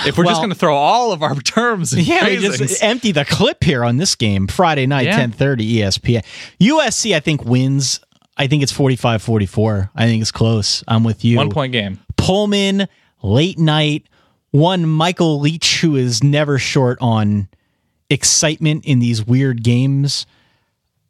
If we're just going to throw all of our terms and phrasings. Just empty the clip here on this game. Friday night, 10:30 ESPN. USC, I think, wins. I think it's 45-44. I think it's close. I'm with you. 1 point game. Pullman, late night. One Michael Leach, who is never short on excitement in these weird games.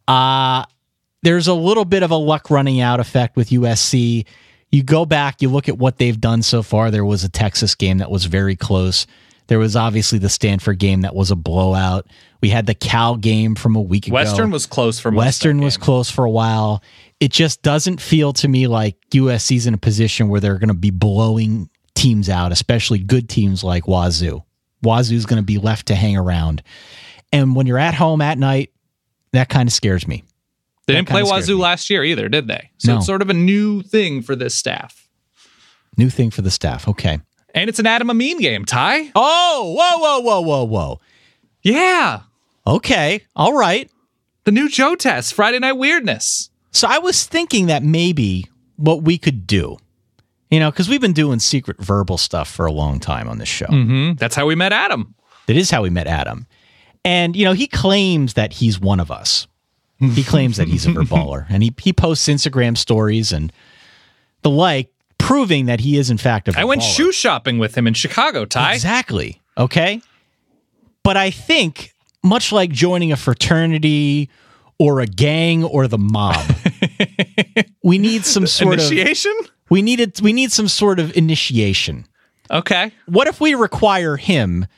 There's a little bit of a luck running out effect with USC. You go back, you look at what they've done so far. There was a Texas game that was very close. There was obviously the Stanford game that was a blowout. We had the Cal game from a week ago. Western was close for most Western was close for a while. It just doesn't feel to me like USC's in a position where they're going to be blowing teams out, especially good teams like Wazoo. Wazoo's going to be left to hang around. And when you're at home at night, that kind of scares me. They didn't play Wazoo last year either, did they? So it's sort of a new thing for this staff. New thing for the staff. Okay. And it's an Adam Amin game, Ty. Oh, whoa. Yeah. Okay. All right. The new Joe test, Friday Night Weirdness. So I was thinking that maybe what we could do, because we've been doing secret verbal stuff for a long time on this show. Mm-hmm. That's how we met Adam. That is how we met Adam. And, he claims that he's one of us. He claims that he's a verbaler, and he posts Instagram stories and the like, proving that he is in fact a verbaler. I went shoe shopping with him in Chicago, Ty. Exactly. Okay. But I think, much like joining a fraternity or a gang or the mob, we need some sort initiation? We need some sort of initiation. Okay. What if we require him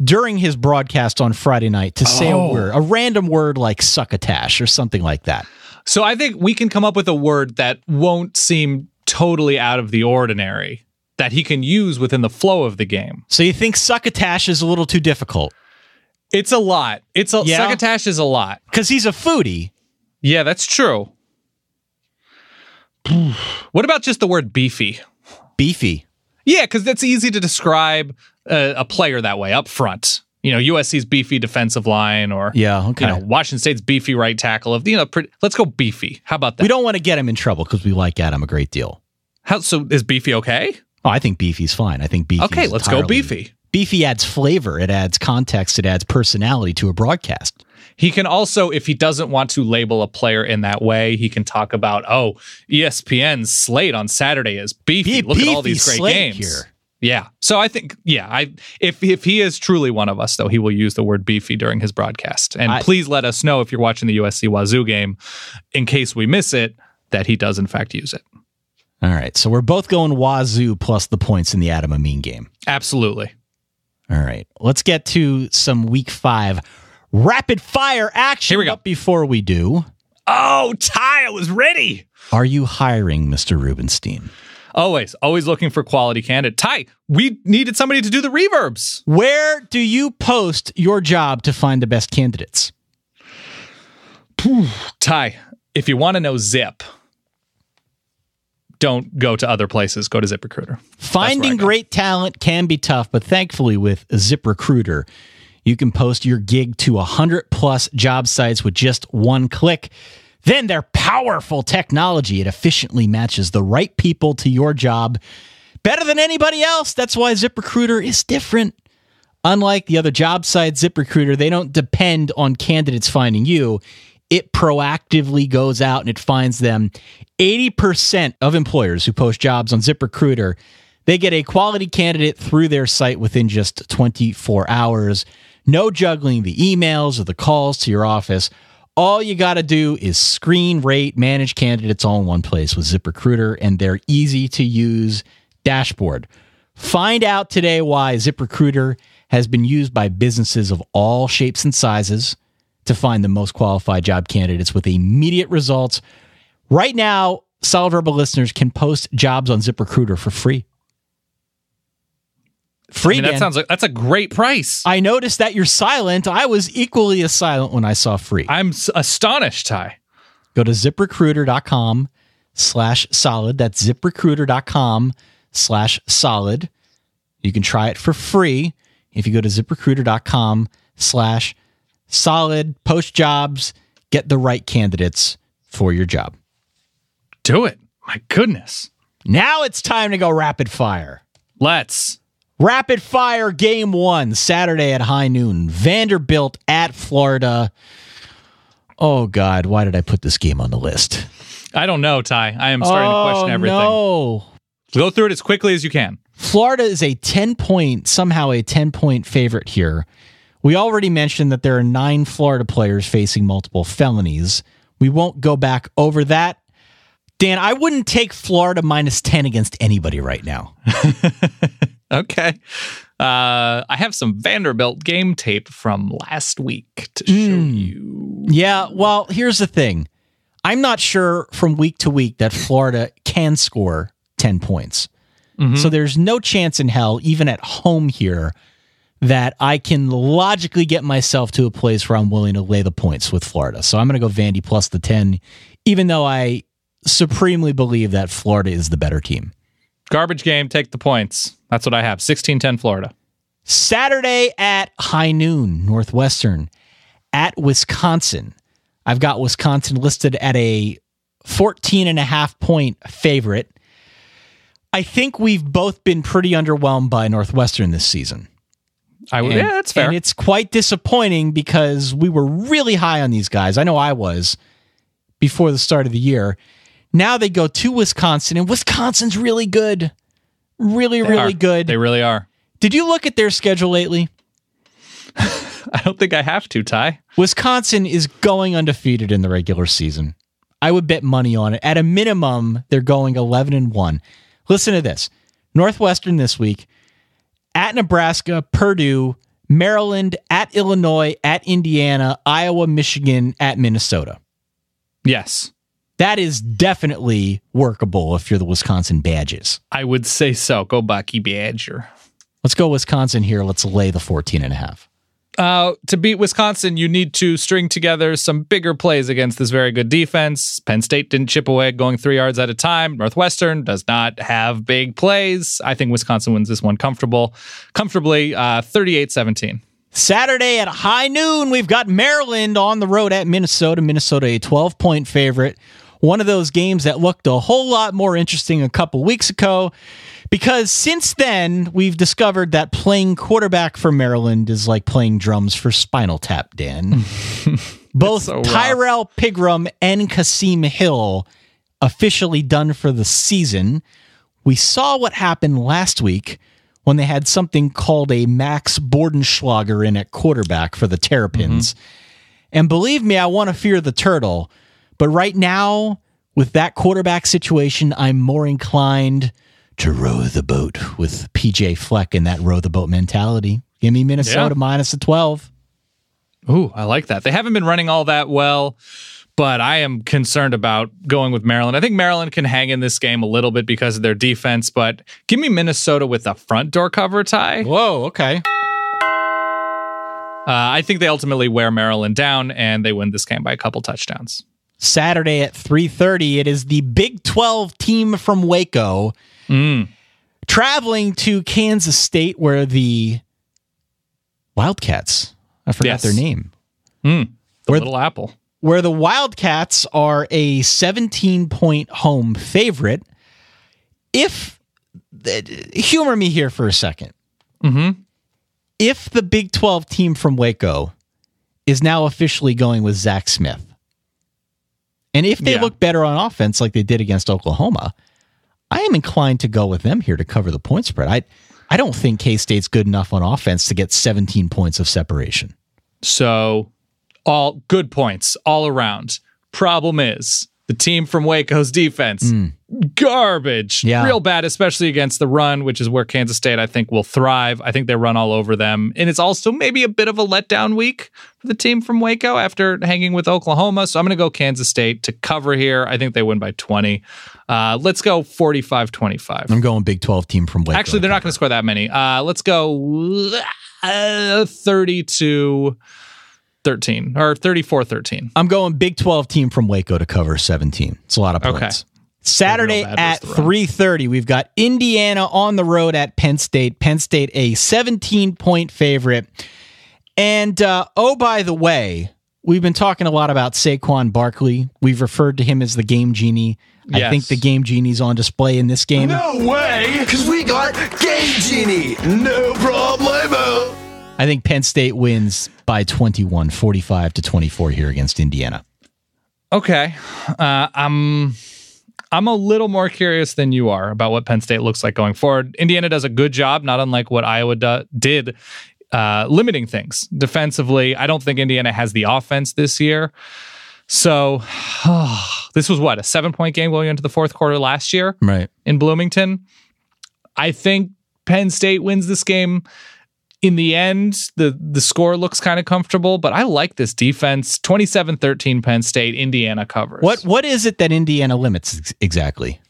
during his broadcast on Friday night to say a random word like succotash or something like that? So I think we can come up with a word that won't seem totally out of the ordinary that he can use within the flow of the game. So you think succotash is a little too difficult? It's a lot. Succotash is a lot. Because he's a foodie. Yeah, that's true. What about just the word beefy? Beefy. Yeah, because that's easy to describe a player that way up front. USC's beefy defensive line, or Washington State's beefy right tackle. Let's go beefy. How about that? We don't want to get him in trouble because we like Adam a great deal. So is beefy okay? Oh, I think beefy's fine. I think beefy. Okay, let's go beefy. Beefy adds flavor. It adds context. It adds personality to a broadcast. He can also, if he doesn't want to label a player in that way, he can talk about, ESPN's slate on Saturday is beefy. Look at all these great games here. Yeah. So I think, if he is truly one of us, though, he will use the word beefy during his broadcast. And please let us know if you're watching the USC Wazoo game, in case we miss it, that he does in fact use it. All right. So we're both going Wazoo plus the points in the Adam Amin game. Absolutely. All right. Let's get to some Week 5 rapid fire action. Here we go. But before we do... Oh, Ty, I was ready. Are you hiring, Mr. Rubenstein? Always looking for quality candidate. Ty, we needed somebody to do the reverbs. Where do you post your job to find the best candidates? Ty, if you want to know Zip, don't go to other places. Go to ZipRecruiter. Finding great talent can be tough, but thankfully with ZipRecruiter, you can post your gig to 100+ job sites with just one click. Then their powerful technology, it efficiently matches the right people to your job better than anybody else. That's why ZipRecruiter is different. Unlike the other job sites, ZipRecruiter, they don't depend on candidates finding you. It proactively goes out and it finds them. 80% of employers who post jobs on ZipRecruiter, they get a quality candidate through their site within just 24 hours. No juggling the emails or the calls to your office. All you got to do is screen, rate, manage candidates all in one place with ZipRecruiter and their easy-to-use dashboard. Find out today why ZipRecruiter has been used by businesses of all shapes and sizes to find the most qualified job candidates with immediate results. Right now, Solid Verbal listeners can post jobs on ZipRecruiter for free. That sounds like that's a great price. I noticed that you're silent. I was equally as silent when I saw free. I'm astonished, Ty. Go to ZipRecruiter.com/solid. That's ZipRecruiter.com/solid. You can try it for free if you go to ZipRecruiter.com/solid. Post jobs, get the right candidates for your job. Do it. My goodness. Now it's time to go rapid fire. Let's. Rapid fire game 1, Saturday at high noon. Vanderbilt at Florida. Oh, God, why did I put this game on the list? I don't know, Ty. I am starting to question everything. No. Go through it as quickly as you can. Florida is a 10-point favorite here. We already mentioned that there are 9 Florida players facing multiple felonies. We won't go back over that. Dan, I wouldn't take Florida -10 against anybody right now. Okay. I have some Vanderbilt game tape from last week to show you. Yeah, well, here's the thing. I'm not sure from week to week that Florida can score 10 points. Mm-hmm. So there's no chance in hell, even at home here, that I can logically get myself to a place where I'm willing to lay the points with Florida. So I'm going to go Vandy plus the 10, even though I supremely believe that Florida is the better team. Garbage game, take the points. That's what I have. 16-10 Florida. Saturday at high noon, Northwestern at Wisconsin. I've got Wisconsin listed at a 14.5-point favorite. I think we've both been pretty underwhelmed by Northwestern this season. Yeah, that's fair. And it's quite disappointing because we were really high on these guys. I know I was before the start of the year. Now they go to Wisconsin, and Wisconsin's really good. Really good. They really are. Did you look at their schedule lately? I don't think I have to, Ty. Wisconsin is going undefeated in the regular season. I would bet money on it. At a minimum, they're going 11-1. Listen to this. Northwestern this week, at Nebraska, Purdue, Maryland, at Illinois, at Indiana, Iowa, Michigan, at Minnesota. Yes. That is definitely workable if you're the Wisconsin Badgers. I would say so. Go Bucky Badger. Let's go Wisconsin here. Let's lay the 14.5. To beat Wisconsin, you need to string together some bigger plays against this very good defense. Penn State didn't chip away going 3 yards at a time. Northwestern does not have big plays. I think Wisconsin wins this one comfortably, 38-17. Saturday at high noon, we've got Maryland on the road at Minnesota. Minnesota, a 12-point favorite. One of those games that looked a whole lot more interesting a couple weeks ago, because since then, we've discovered that playing quarterback for Maryland is like playing drums for Spinal Tap, Dan. Both so Tyrell Pigram and Kasim Hill officially done for the season. We saw what happened last week when they had something called a Max Bordenschlager in at quarterback for the Terrapins. Mm-hmm. And believe me, I want to fear the turtle. But right now, with that quarterback situation, I'm more inclined to row the boat with PJ Fleck and that row the boat mentality. Give me Minnesota minus a 12. Ooh, I like that. They haven't been running all that well, but I am concerned about going with Maryland. I think Maryland can hang in this game a little bit because of their defense, but give me Minnesota with a front door cover, Ty. Whoa, okay. I think they ultimately wear Maryland down, and they win this game by a couple touchdowns. Saturday at 3:30, it is the Big 12 team from Waco traveling to Kansas State, where the Wildcats, I forgot their name. Little Apple. Where the Wildcats are a 17-point home favorite. Humor me here for a second. Mm-hmm. If the Big 12 team from Waco is now officially going with Zach Smith, and if they look better on offense like they did against Oklahoma, I am inclined to go with them here to cover the point spread. I don't think K-State's good enough on offense to get 17 points of separation. So, all good points all around. Problem is, The team from Waco's defense. Garbage. Yeah. Real bad, especially against the run, which is where Kansas State, I think, will thrive. I think they run all over them. And it's also maybe a bit of a letdown week for the team from Waco after hanging with Oklahoma. So I'm going to go Kansas State to cover here. I think they win by 20. Let's go 45-25. I'm going Big 12 team from Waco. Actually, they're not going to score that many. Let's go 30-13 or 34-13. I'm going Big 12 team from Waco to cover 17. It's a lot of points. Okay. Saturday at 3:30, we've got Indiana on the road at Penn State. Penn State a 17-point favorite. And oh, by the way, we've been talking a lot about Saquon Barkley. We've referred to him as the Game Genie. Yes. I think the Game Genie's on display in this game. No way, because we got Game Genie. No problemo. I think Penn State wins by 21, 45-24 here against Indiana. Okay. I'm a little more curious than you are about what Penn State looks like going forward. Indiana does a good job, not unlike what Iowa did, limiting things defensively. I don't think Indiana has the offense this year. So this was what, a 7-point game going into the fourth quarter last year, right, in Bloomington. I think Penn State wins this game. In the end, the score looks kind of comfortable, but I like this defense. 27-13 Penn State, Indiana covers. What is it that Indiana limits exactly?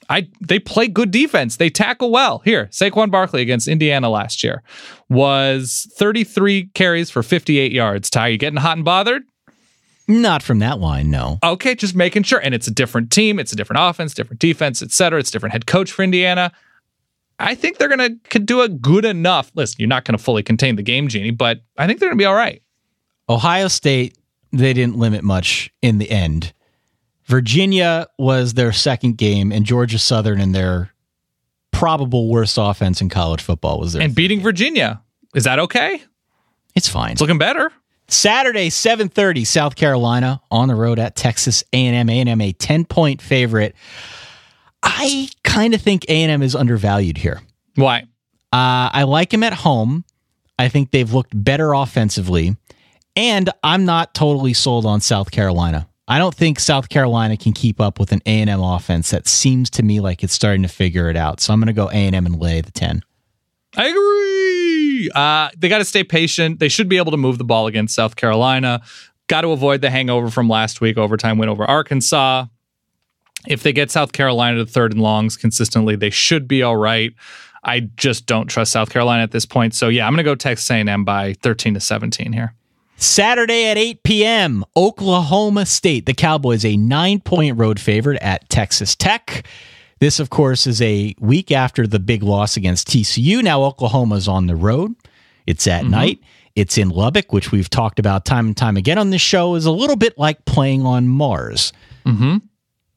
They play good defense. They tackle well. Here, Saquon Barkley against Indiana last year was 33 carries for 58 yards. Ty, you getting hot and bothered? Not from that line, no. Okay, just making sure. And it's a different team. It's a different offense, different defense, etc. It's a different head coach for Indiana. I think they're going to do a good enough. Listen, you're not going to fully contain the Game Genie, but I think they're going to be all right. Ohio State, they didn't limit much in the end. Virginia was their second game, and Georgia Southern and their probable worst offense in college football was their and beating Virginia. Is that okay? It's fine. It's looking better. Saturday, 7:30, South Carolina on the road at Texas A&M. A&M a 10-point favorite. I kind of think A&M is undervalued here. Why? I like him at home. I think they've looked better offensively. And I'm not totally sold on South Carolina. I don't think South Carolina can keep up with an A&M offense that seems to me like it's starting to figure it out. So I'm going to go A&M and lay the 10. I agree. They got to stay patient. They should be able to move the ball against South Carolina. Got to avoid the hangover from last week, overtime win over Arkansas. If they get South Carolina to third and longs consistently, they should be all right. I just don't trust South Carolina at this point. So, yeah, I'm going to go Texas A&M by 13-17 here. Saturday at 8 p.m., Oklahoma State. The Cowboys, a 9-point road favorite at Texas Tech. This, of course, is a week after the big loss against TCU. Now Oklahoma's on the road. It's at night. It's in Lubbock, which we've talked about time and time again on this show, is a little bit like playing on Mars.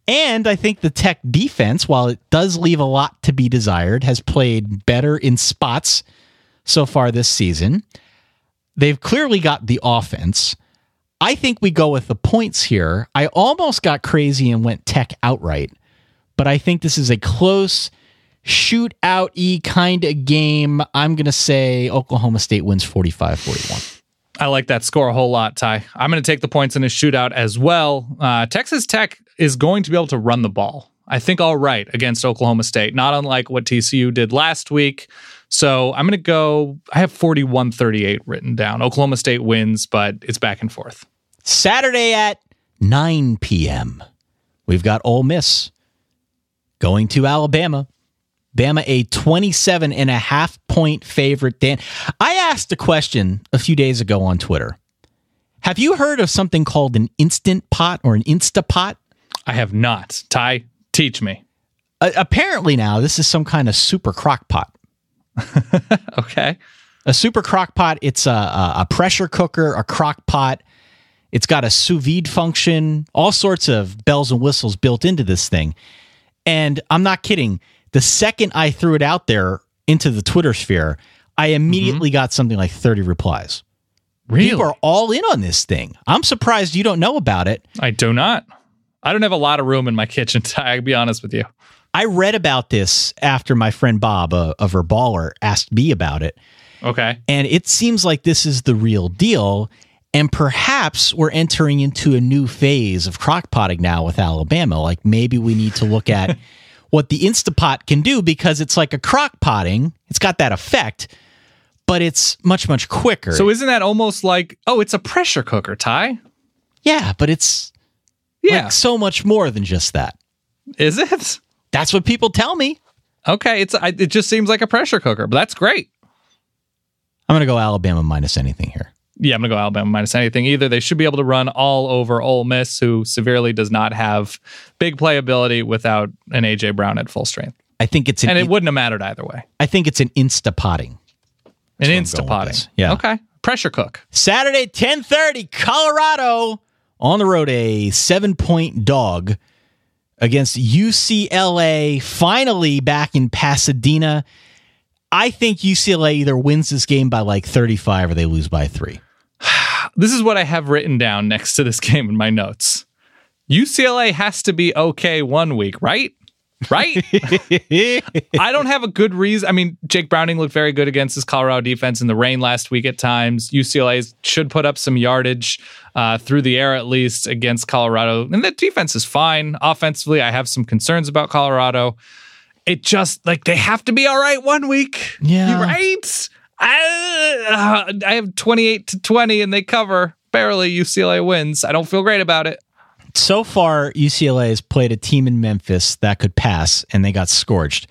And I think the Tech defense, while it does leave a lot to be desired, has played better in spots so far this season. They've clearly got the offense. I think we go with the points here. I almost got crazy and went Tech outright, but I think this is a close shootout-y kind of game. I'm going to say Oklahoma State wins 45-41. I like that score a whole lot, Ty. I'm going to take the points in a shootout as well. Texas Tech is going to be able to run the ball, I think, all right against Oklahoma State, not unlike what TCU did last week. So I'm going to go, I have 41-38 written down. Oklahoma State wins, but it's back and forth. Saturday at 9 p.m., we've got Ole Miss going to Alabama. Bama, a 27.5-point favorite. Dan, I asked a question a few days ago on Twitter. Have you heard of something called an Instant Pot or an Instapot? I have not. Ty, teach me. Apparently now, this is some kind of super crock pot. Okay. A super crock pot, it's a pressure cooker, a crock pot. It's got a sous vide function, all sorts of bells and whistles built into this thing. And I'm not kidding. The second I threw it out there into the Twitter sphere, I immediately got something like 30 replies. Really? People are all in on this thing. I'm surprised you don't know about it. I do not. I don't have a lot of room in my kitchen, I'll be honest with you. I read about this after my friend Bob, a Verballer, asked me about it. Okay. And it seems like this is the real deal. And perhaps we're entering into a new phase of crockpotting now with Alabama. Like maybe we need to look at what the Instapot can do, because it's like a crockpotting. It's got that effect, but it's much, much quicker. So isn't that almost like, it's a pressure cooker, Ty? Yeah, but it's like so much more than just that. Is it? That's what people tell me. Okay, it just seems like a pressure cooker, but that's great. I'm going to go Alabama minus anything here. Yeah, I'm going to go Alabama minus anything. Either they should be able to run all over Ole Miss, who severely does not have big playability without an A.J. Brown at full strength. I think it's it wouldn't have mattered either way. I think it's an Instapotting. An Instapotting. Yeah. Okay. Pressure cook. Saturday, 10:30, Colorado on the road, a 7-point dog against UCLA, finally back in Pasadena. I think UCLA either wins this game by like 35 or they lose by 3. This is what I have written down next to this game in my notes. UCLA has to be okay one week, right? Right? I don't have a good reason. I mean, Jake Browning looked very good against this Colorado defense in the rain last week at times. UCLA should put up some yardage through the air at least against Colorado. And the defense is fine. Offensively, I have some concerns about Colorado. It just, like, they have to be all right one week. Yeah. Right? I have 28-20 and they cover. Barely. UCLA wins. I don't feel great about it. So far, UCLA has played a team in Memphis that could pass, and they got scorched.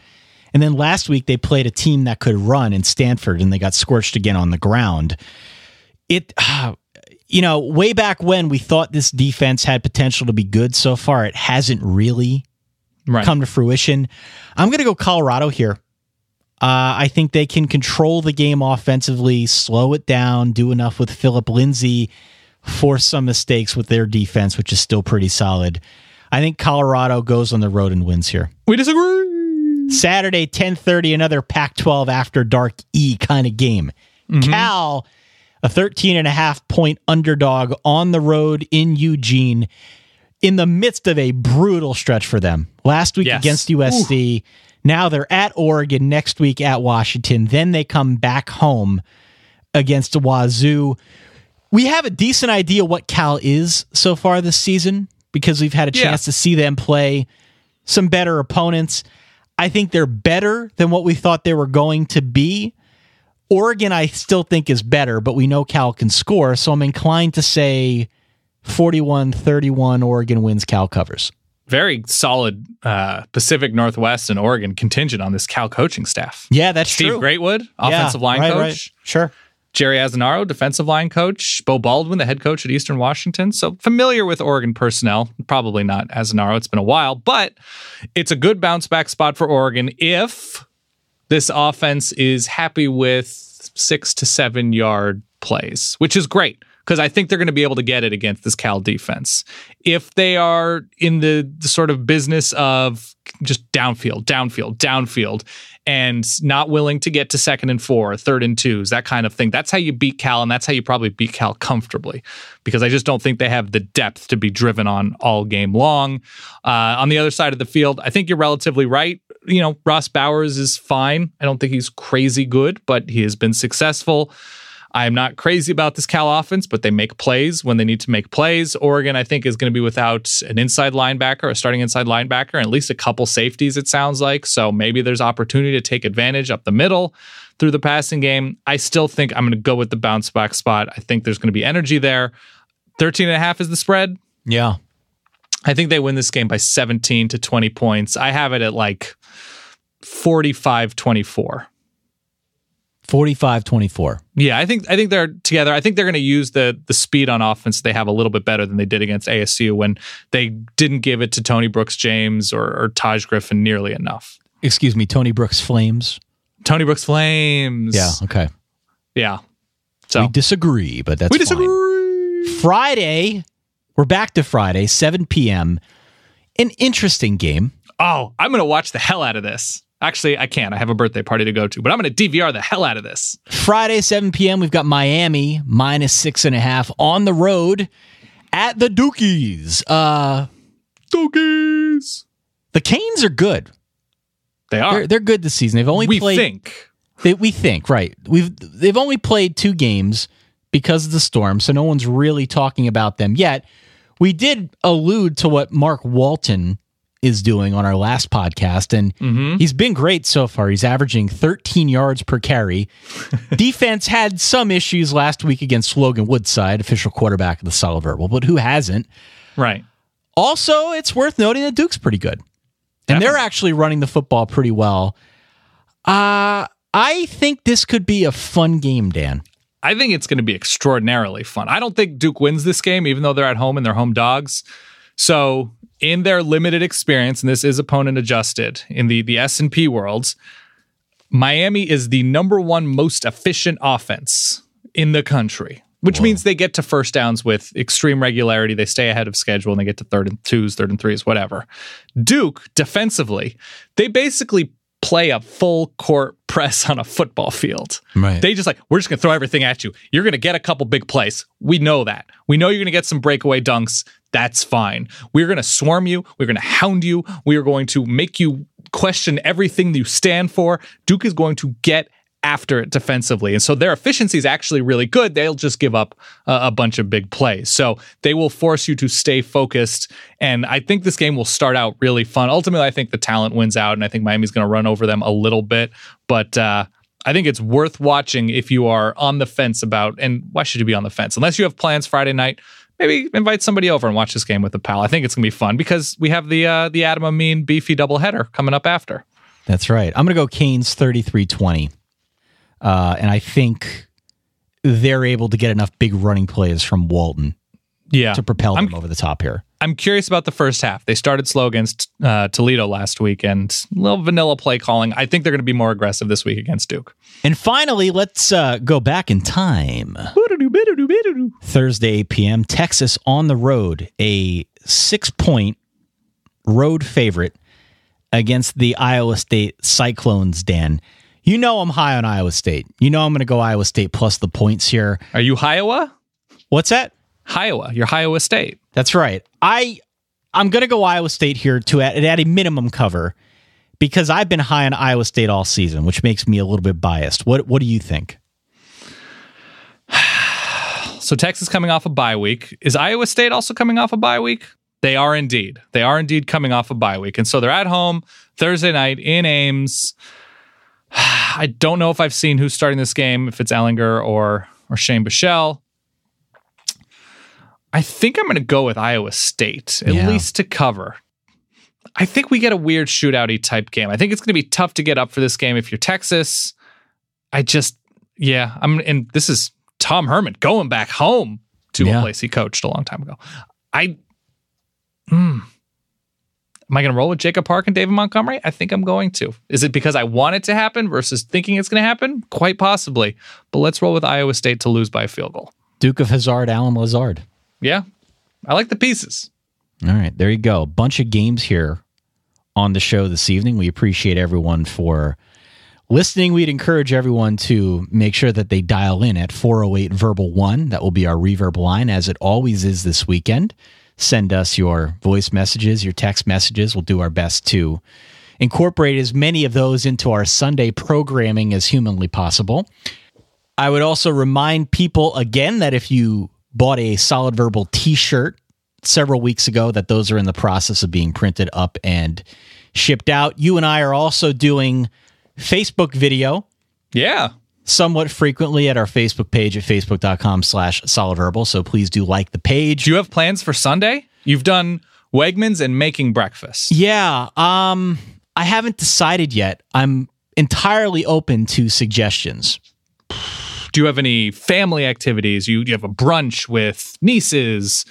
And then last week, they played a team that could run in Stanford, and they got scorched again on the ground. Way back when we thought this defense had potential to be good, so far it hasn't really come to fruition. I'm going to go Colorado here. I think they can control the game offensively, slow it down, do enough with Phillip Lindsay, force some mistakes with their defense, which is still pretty solid. I think Colorado goes on the road and wins here. We disagree. Saturday, 10:30, another Pac-12 after dark E kind of game. Mm-hmm. Cal, a 13.5-point underdog on the road in Eugene in the midst of a brutal stretch for them. Last week against USC. Ooh. Now they're at Oregon, next week at Washington. Then they come back home against Wazoo. We have a decent idea what Cal is so far this season because we've had a chance to see them play some better opponents. I think they're better than what we thought they were going to be. Oregon, I still think, is better, but we know Cal can score, so I'm inclined to say 41-31 Oregon wins, Cal covers. Very solid Pacific Northwest and Oregon contingent on this Cal coaching staff. Yeah, that's Steve true. Greatwood, offensive line coach. Right. Sure. Jerry Azzanaro, defensive line coach. Bo Baldwin, the head coach at Eastern Washington. So familiar with Oregon personnel. Probably not Azzanaro. It's been a while. But it's a good bounce back spot for Oregon if this offense is happy with 6 to 7 yard plays, which is great because I think they're going to be able to get it against this Cal defense. If they are in the sort of business of just downfield, and not willing to get to 2nd and 4, 3rd and 2s, that kind of thing. That's how you beat Cal, and that's how you probably beat Cal comfortably, because I just don't think they have the depth to be driven on all game long. On the other side of the field, I think you're relatively right. Ross Bowers is fine. I don't think he's crazy good, but he has been successful. I'm not crazy about this Cal offense, but they make plays when they need to make plays. Oregon, I think, is going to be without an inside linebacker, a starting inside linebacker, and at least a couple safeties, it sounds like. So maybe there's opportunity to take advantage up the middle through the passing game. I still think I'm going to go with the bounce back spot. I think there's going to be energy there. 13.5 is the spread. Yeah. I think they win this game by 17 to 20 points. I have it at like 45-24. 45-24. Yeah, I think they're together. I think they're going to use the speed on offense they have a little bit better than they did against ASU when they didn't give it to Tony Brooks-James or Taj Griffin nearly enough. Excuse me, Tony Brooks Flames? Tony Brooks Flames. Yeah, okay. Yeah. So we disagree, but that's fine. Friday, we're back to Friday, 7 p.m. An interesting game. Oh, I'm going to watch the hell out of this. Actually, I can't. I have a birthday party to go to, but I'm going to DVR the hell out of this. Friday, 7 p.m., we've got Miami, -6.5 on the road at the Dukies. Dukies. The Canes are good. They are. They're good this season. They've only played. We think, right. They've only played 2 games. because of the storm, so no one's really talking about them yet. We did allude to what Mark Walton is doing on our last podcast, and he's been great so far. He's averaging 13 yards per carry. Defense had some issues last week against Logan Woodside, official quarterback of the Solid Verbal, but who hasn't? Right. Also, it's worth noting that Duke's pretty good. And they're actually running the football pretty well. I think this could be a fun game, Dan. I think it's going to be extraordinarily fun. I don't think Duke wins this game, even though they're at home and they're home dogs. So in their limited experience, and this is opponent adjusted, in the S&P worlds, Miami is the number one most efficient offense in the country, which means they get to first downs with extreme regularity. They stay ahead of schedule, and they get to 3rd and 2s, 3rd and 3s, whatever. Duke, defensively, they basically play a full court press on a football field. Right. They just we're just going to throw everything at you. You're going to get a couple big plays. We know that. We know you're going to get some breakaway dunks. That's fine. We're going to swarm you. We're going to hound you. We are going to make you question everything that you stand for. Duke is going to get after it defensively. And so their efficiency is actually really good. They'll just give up a bunch of big plays. So they will force you to stay focused. And I think this game will start out really fun. Ultimately, I think the talent wins out, and I think Miami's going to run over them a little bit. But I think it's worth watching if you are on the fence about, and why should you be on the fence? Unless you have plans Friday night, maybe invite somebody over and watch this game with a pal. I think it's going to be fun because we have the Adam Amin beefy doubleheader coming up after. That's right. I'm going to go Canes 33-20. And I think they're able to get enough big running plays from Walton to propel them over the top here. I'm curious about the first half. They started slow against Toledo last week, and a little vanilla play calling. I think they're going to be more aggressive this week against Duke. And finally, let's go back in time. Thursday, 8 p.m., Texas on the road, a 6-point road favorite against the Iowa State Cyclones, Dan. You know I'm high on Iowa State. You know I'm going to go Iowa State plus the points here. Are you Iowa? What's that? Iowa. You're Iowa State. That's right. I'm going to go Iowa State here to at a minimum cover because I've been high on Iowa State all season, which makes me a little bit biased. What do you think? So Texas coming off a bye week. Is Iowa State also coming off a bye week? They are indeed. They are indeed coming off a bye week. And so they're at home Thursday night in Ames. I don't know if I've seen who's starting this game, if it's Ellinger or Shane Buechele. I think I'm going to go with Iowa State, at least to cover. I think we get a weird shootout-y type game. I think it's going to be tough to get up for this game if you're Texas. And this is Tom Herman going back home to a place he coached a long time ago. Am I going to roll with Jacob Park and David Montgomery? I think I'm going to. Is it because I want it to happen versus thinking it's going to happen? Quite possibly. But let's roll with Iowa State to lose by a field goal. Duke of Hazzard, Allen Lazard. Yeah. I like the pieces. All right. There you go. Bunch of games here on the show this evening. We appreciate everyone for listening. We'd encourage everyone to make sure that they dial in at 408-VERBAL-1. That will be our reverb line, as it always is this weekend. Send us your voice messages, your text messages. We'll do our best to incorporate as many of those into our Sunday programming as humanly possible. I would also remind people again that if you bought a Solid Verbal t-shirt several weeks ago, that those are in the process of being printed up and shipped out. You and I are also doing Facebook video. Yeah. Somewhat frequently at our Facebook page at facebook.com/solidverbal. So please do like the page. Do you have plans for Sunday? You've done Wegmans and making breakfast. Yeah. I haven't decided yet. I'm entirely open to suggestions. Do you have any family activities? You have a brunch with nieces?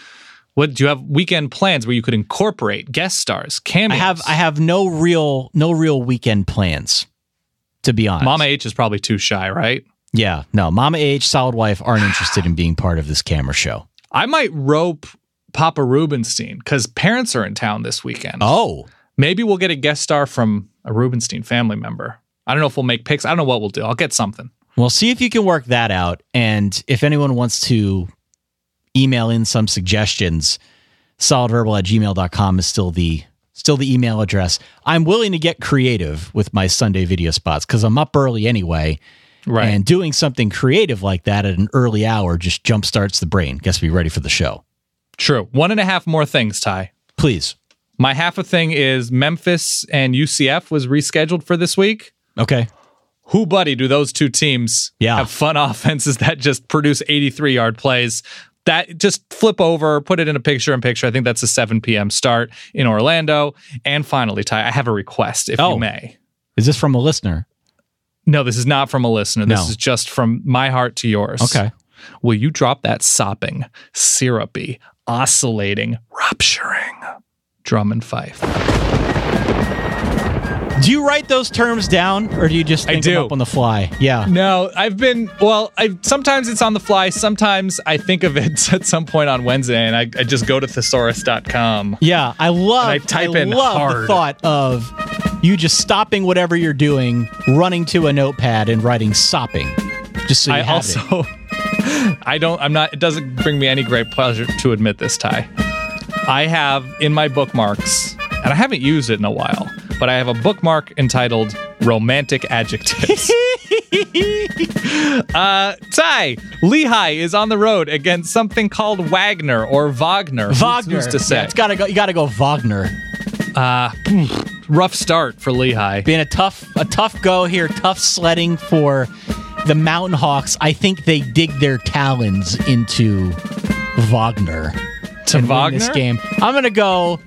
What do you have weekend plans where you could incorporate guest stars, cameos? I have no real weekend plans, to be honest. Mama H is probably too shy, right? Yeah, no. Mama H, Solid Wife aren't interested in being part of this camera show. I might rope Papa Rubenstein because parents are in town this weekend. Oh. Maybe we'll get a guest star from a Rubenstein family member. I don't know if we'll make picks. I don't know what we'll do. I'll get something. Well, see if you can work that out. And if anyone wants to email in some suggestions, solidverbal@gmail.com is still the email address. I'm willing to get creative with my Sunday video spots because I'm up early anyway. Right. And doing something creative like that at an early hour just jumpstarts the brain. Gets to be ready for the show. True. 1.5 more things, Ty. Please. My half a thing is Memphis and UCF was rescheduled for this week. Okay. Who, buddy, do those two teams have fun offenses that just produce 83-yard plays? That just flip over, put it in a picture-in-picture. I think that's a 7 p.m. start in Orlando. And finally, Ty, I have a request, if you may. Is this from a listener? No, this is not from a listener. This is just from my heart to yours. Okay. Will you drop that sopping, syrupy, oscillating, rupturing drum and fife? Do you write those terms down, or do you just think them up on the fly? Yeah. No, sometimes it's on the fly. Sometimes I think of it at some point on Wednesday, and I just go to thesaurus.com. Yeah, I love hard. The thought of you just stopping whatever you're doing, running to a notepad, and writing sopping. Just so you have it. It doesn't bring me any great pleasure to admit this, Ty. I have in my bookmarks, and I haven't used it in a while, but I have a bookmark entitled Romantic Adjectives. Ty, Lehigh is on the road against something called Wagner or Wagner. Who's to say? Yeah, you gotta go Wagner. Rough start for Lehigh. Being a tough go here, tough sledding for the Mountain Hawks. I think they dig their talons into Wagner to Wagner? Win this game. I'm going to go,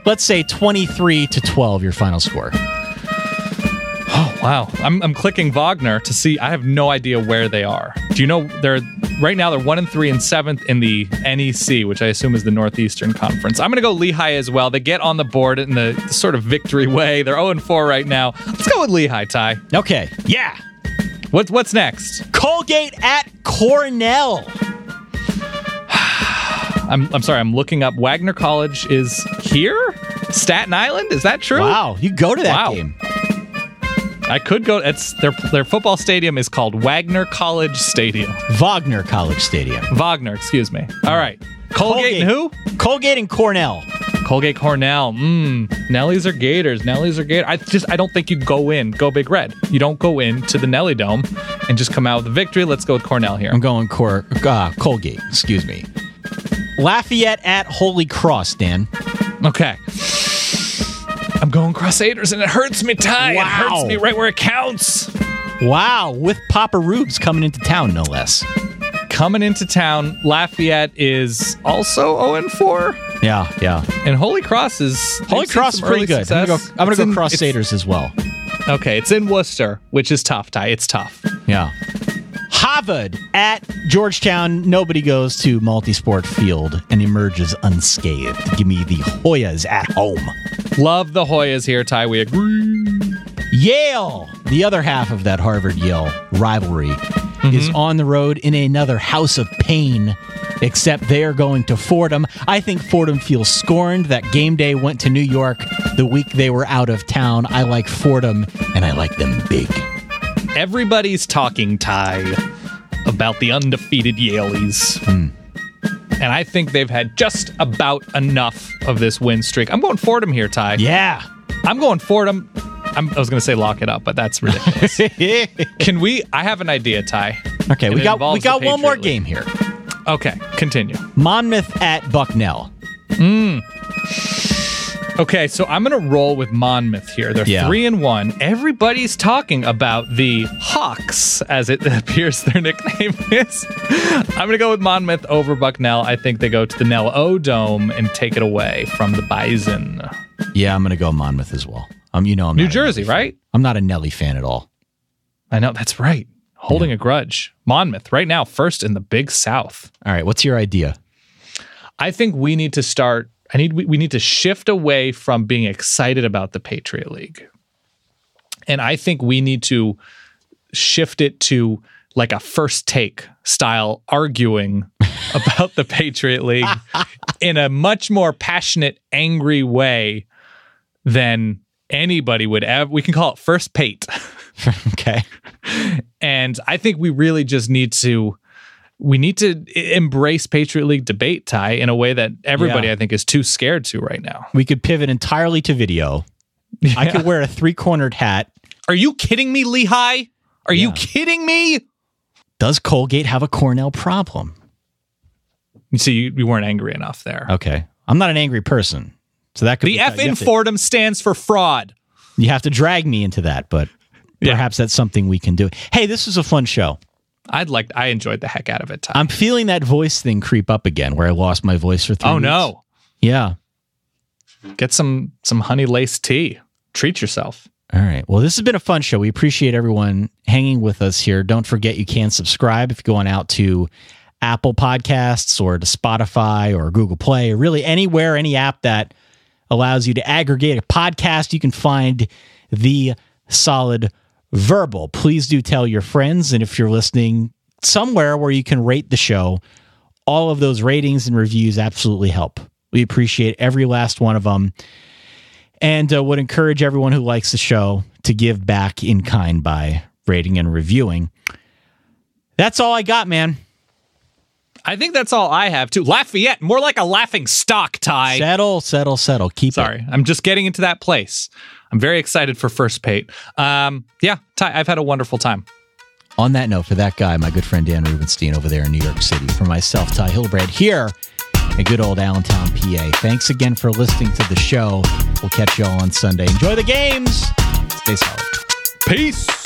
let's say 23-12, your final score. Oh, wow. I'm clicking Wagner to see. I have no idea where they are. Do you know right now they're 1-3 and 7th in the NEC, which I assume is the Northeastern Conference. I'm going to go Lehigh as well. They get on the board in the sort of victory way. They're 0-4 right now. Let's go with Lehigh, Ty. Okay. Yeah. What's next? Colgate at Cornell. I'm sorry. I'm looking up. Wagner College is here? Staten Island? Is that true? Wow. You go to that game. I could go. It's their football stadium is called Wagner College Stadium. Wagner College Stadium. Wagner, excuse me. All right. Colgate and who? Colgate and Cornell. Colgate Cornell. Nellies or Gators? Nellies or Gators? I don't think you go Big Red. You don't go into the Nelly Dome and just come out with a victory. Let's go with Cornell here. I'm going Colgate. Excuse me. Lafayette at Holy Cross, Dan. Okay. I'm going Crusaders, and it hurts me, Ty. Wow. It hurts me right where it counts. Wow. With Papa Rubes coming into town, no less. Coming into town, Lafayette is also 0-4. Yeah. And Holy Cross is pretty good. I'm gonna go Crusaders as well. Okay, it's in Worcester, which is tough, Ty. It's tough. Yeah. Harvard at Georgetown. Nobody goes to multi-sport field and emerges unscathed. Give me the Hoyas at home. Love the Hoyas here, Ty. We agree. Yale, the other half of that Harvard-Yale rivalry, is on the road in another house of pain, except they are going to Fordham. I think Fordham feels scorned that game day went to New York the week they were out of town. I like Fordham, and I like them big. Everybody's talking, Ty, about the undefeated Yaleys. And I think they've had just about enough of this win streak. I'm going Fordham here, Ty. Yeah. I'm going Fordham. I was going to say lock it up, but that's ridiculous. I have an idea, Ty. Okay, we got one more game here. Okay, continue. Monmouth at Bucknell. Okay, so I'm going to roll with Monmouth here. They're 3-1. Everybody's talking about the Hawks, as it appears their nickname is. I'm going to go with Monmouth over Bucknell. I think they go to the Nell-O Dome and take it away from the Bison. Yeah, I'm going to go Monmouth as well. I'm New Jersey, right? I'm not a Nelly fan at all. I know, that's right. Holding a grudge. Monmouth, right now, first in the Big South. All right, what's your idea? I think we need to start... we need to shift away from being excited about the Patriot League. And I think we need to shift it to like a First Take style arguing about the Patriot League in a much more passionate, angry way than anybody would ever. We can call it First Pate. Okay. And I think we really just need to embrace Patriot League debate, Ty, in a way that everybody, I think, is too scared to right now. We could pivot entirely to video. Yeah. I could wear a 3-cornered hat. Are you kidding me, Lehigh? Are you kidding me? Does Colgate have a Cornell problem? You see, you weren't angry enough there. Okay. I'm not an angry person. So that could the F in Fordham stands for fraud. You have to drag me into that, but perhaps that's something we can do. Hey, this was a fun show. I enjoyed the heck out of it, Ty. I'm feeling that voice thing creep up again where I lost my voice for 3 weeks. Oh, no. Yeah. Get some honey laced tea. Treat yourself. All right. Well, this has been a fun show. We appreciate everyone hanging with us here. Don't forget you can subscribe if you go on out to Apple Podcasts or to Spotify or Google Play or really anywhere, any app that allows you to aggregate a podcast. You can find The Solid Verbal. Please do tell your friends. And if you're listening somewhere where you can rate the show, all of those ratings and reviews absolutely help. We appreciate every last one of them. And would encourage everyone who likes the show to give back in kind by rating and reviewing. That's all I got, man. I think that's all I have, too. Lafayette, more like a laughing stock, Ty. Settle. Keep Sorry, it. I'm just getting into that place. I'm very excited for First Pate. Ty, I've had a wonderful time. On that note, for that guy, my good friend Dan Rubenstein over there in New York City, for myself, Ty Hildebrand, here in good old Allentown, PA. Thanks again for listening to the show. We'll catch you all on Sunday. Enjoy the games. Stay solid. Peace.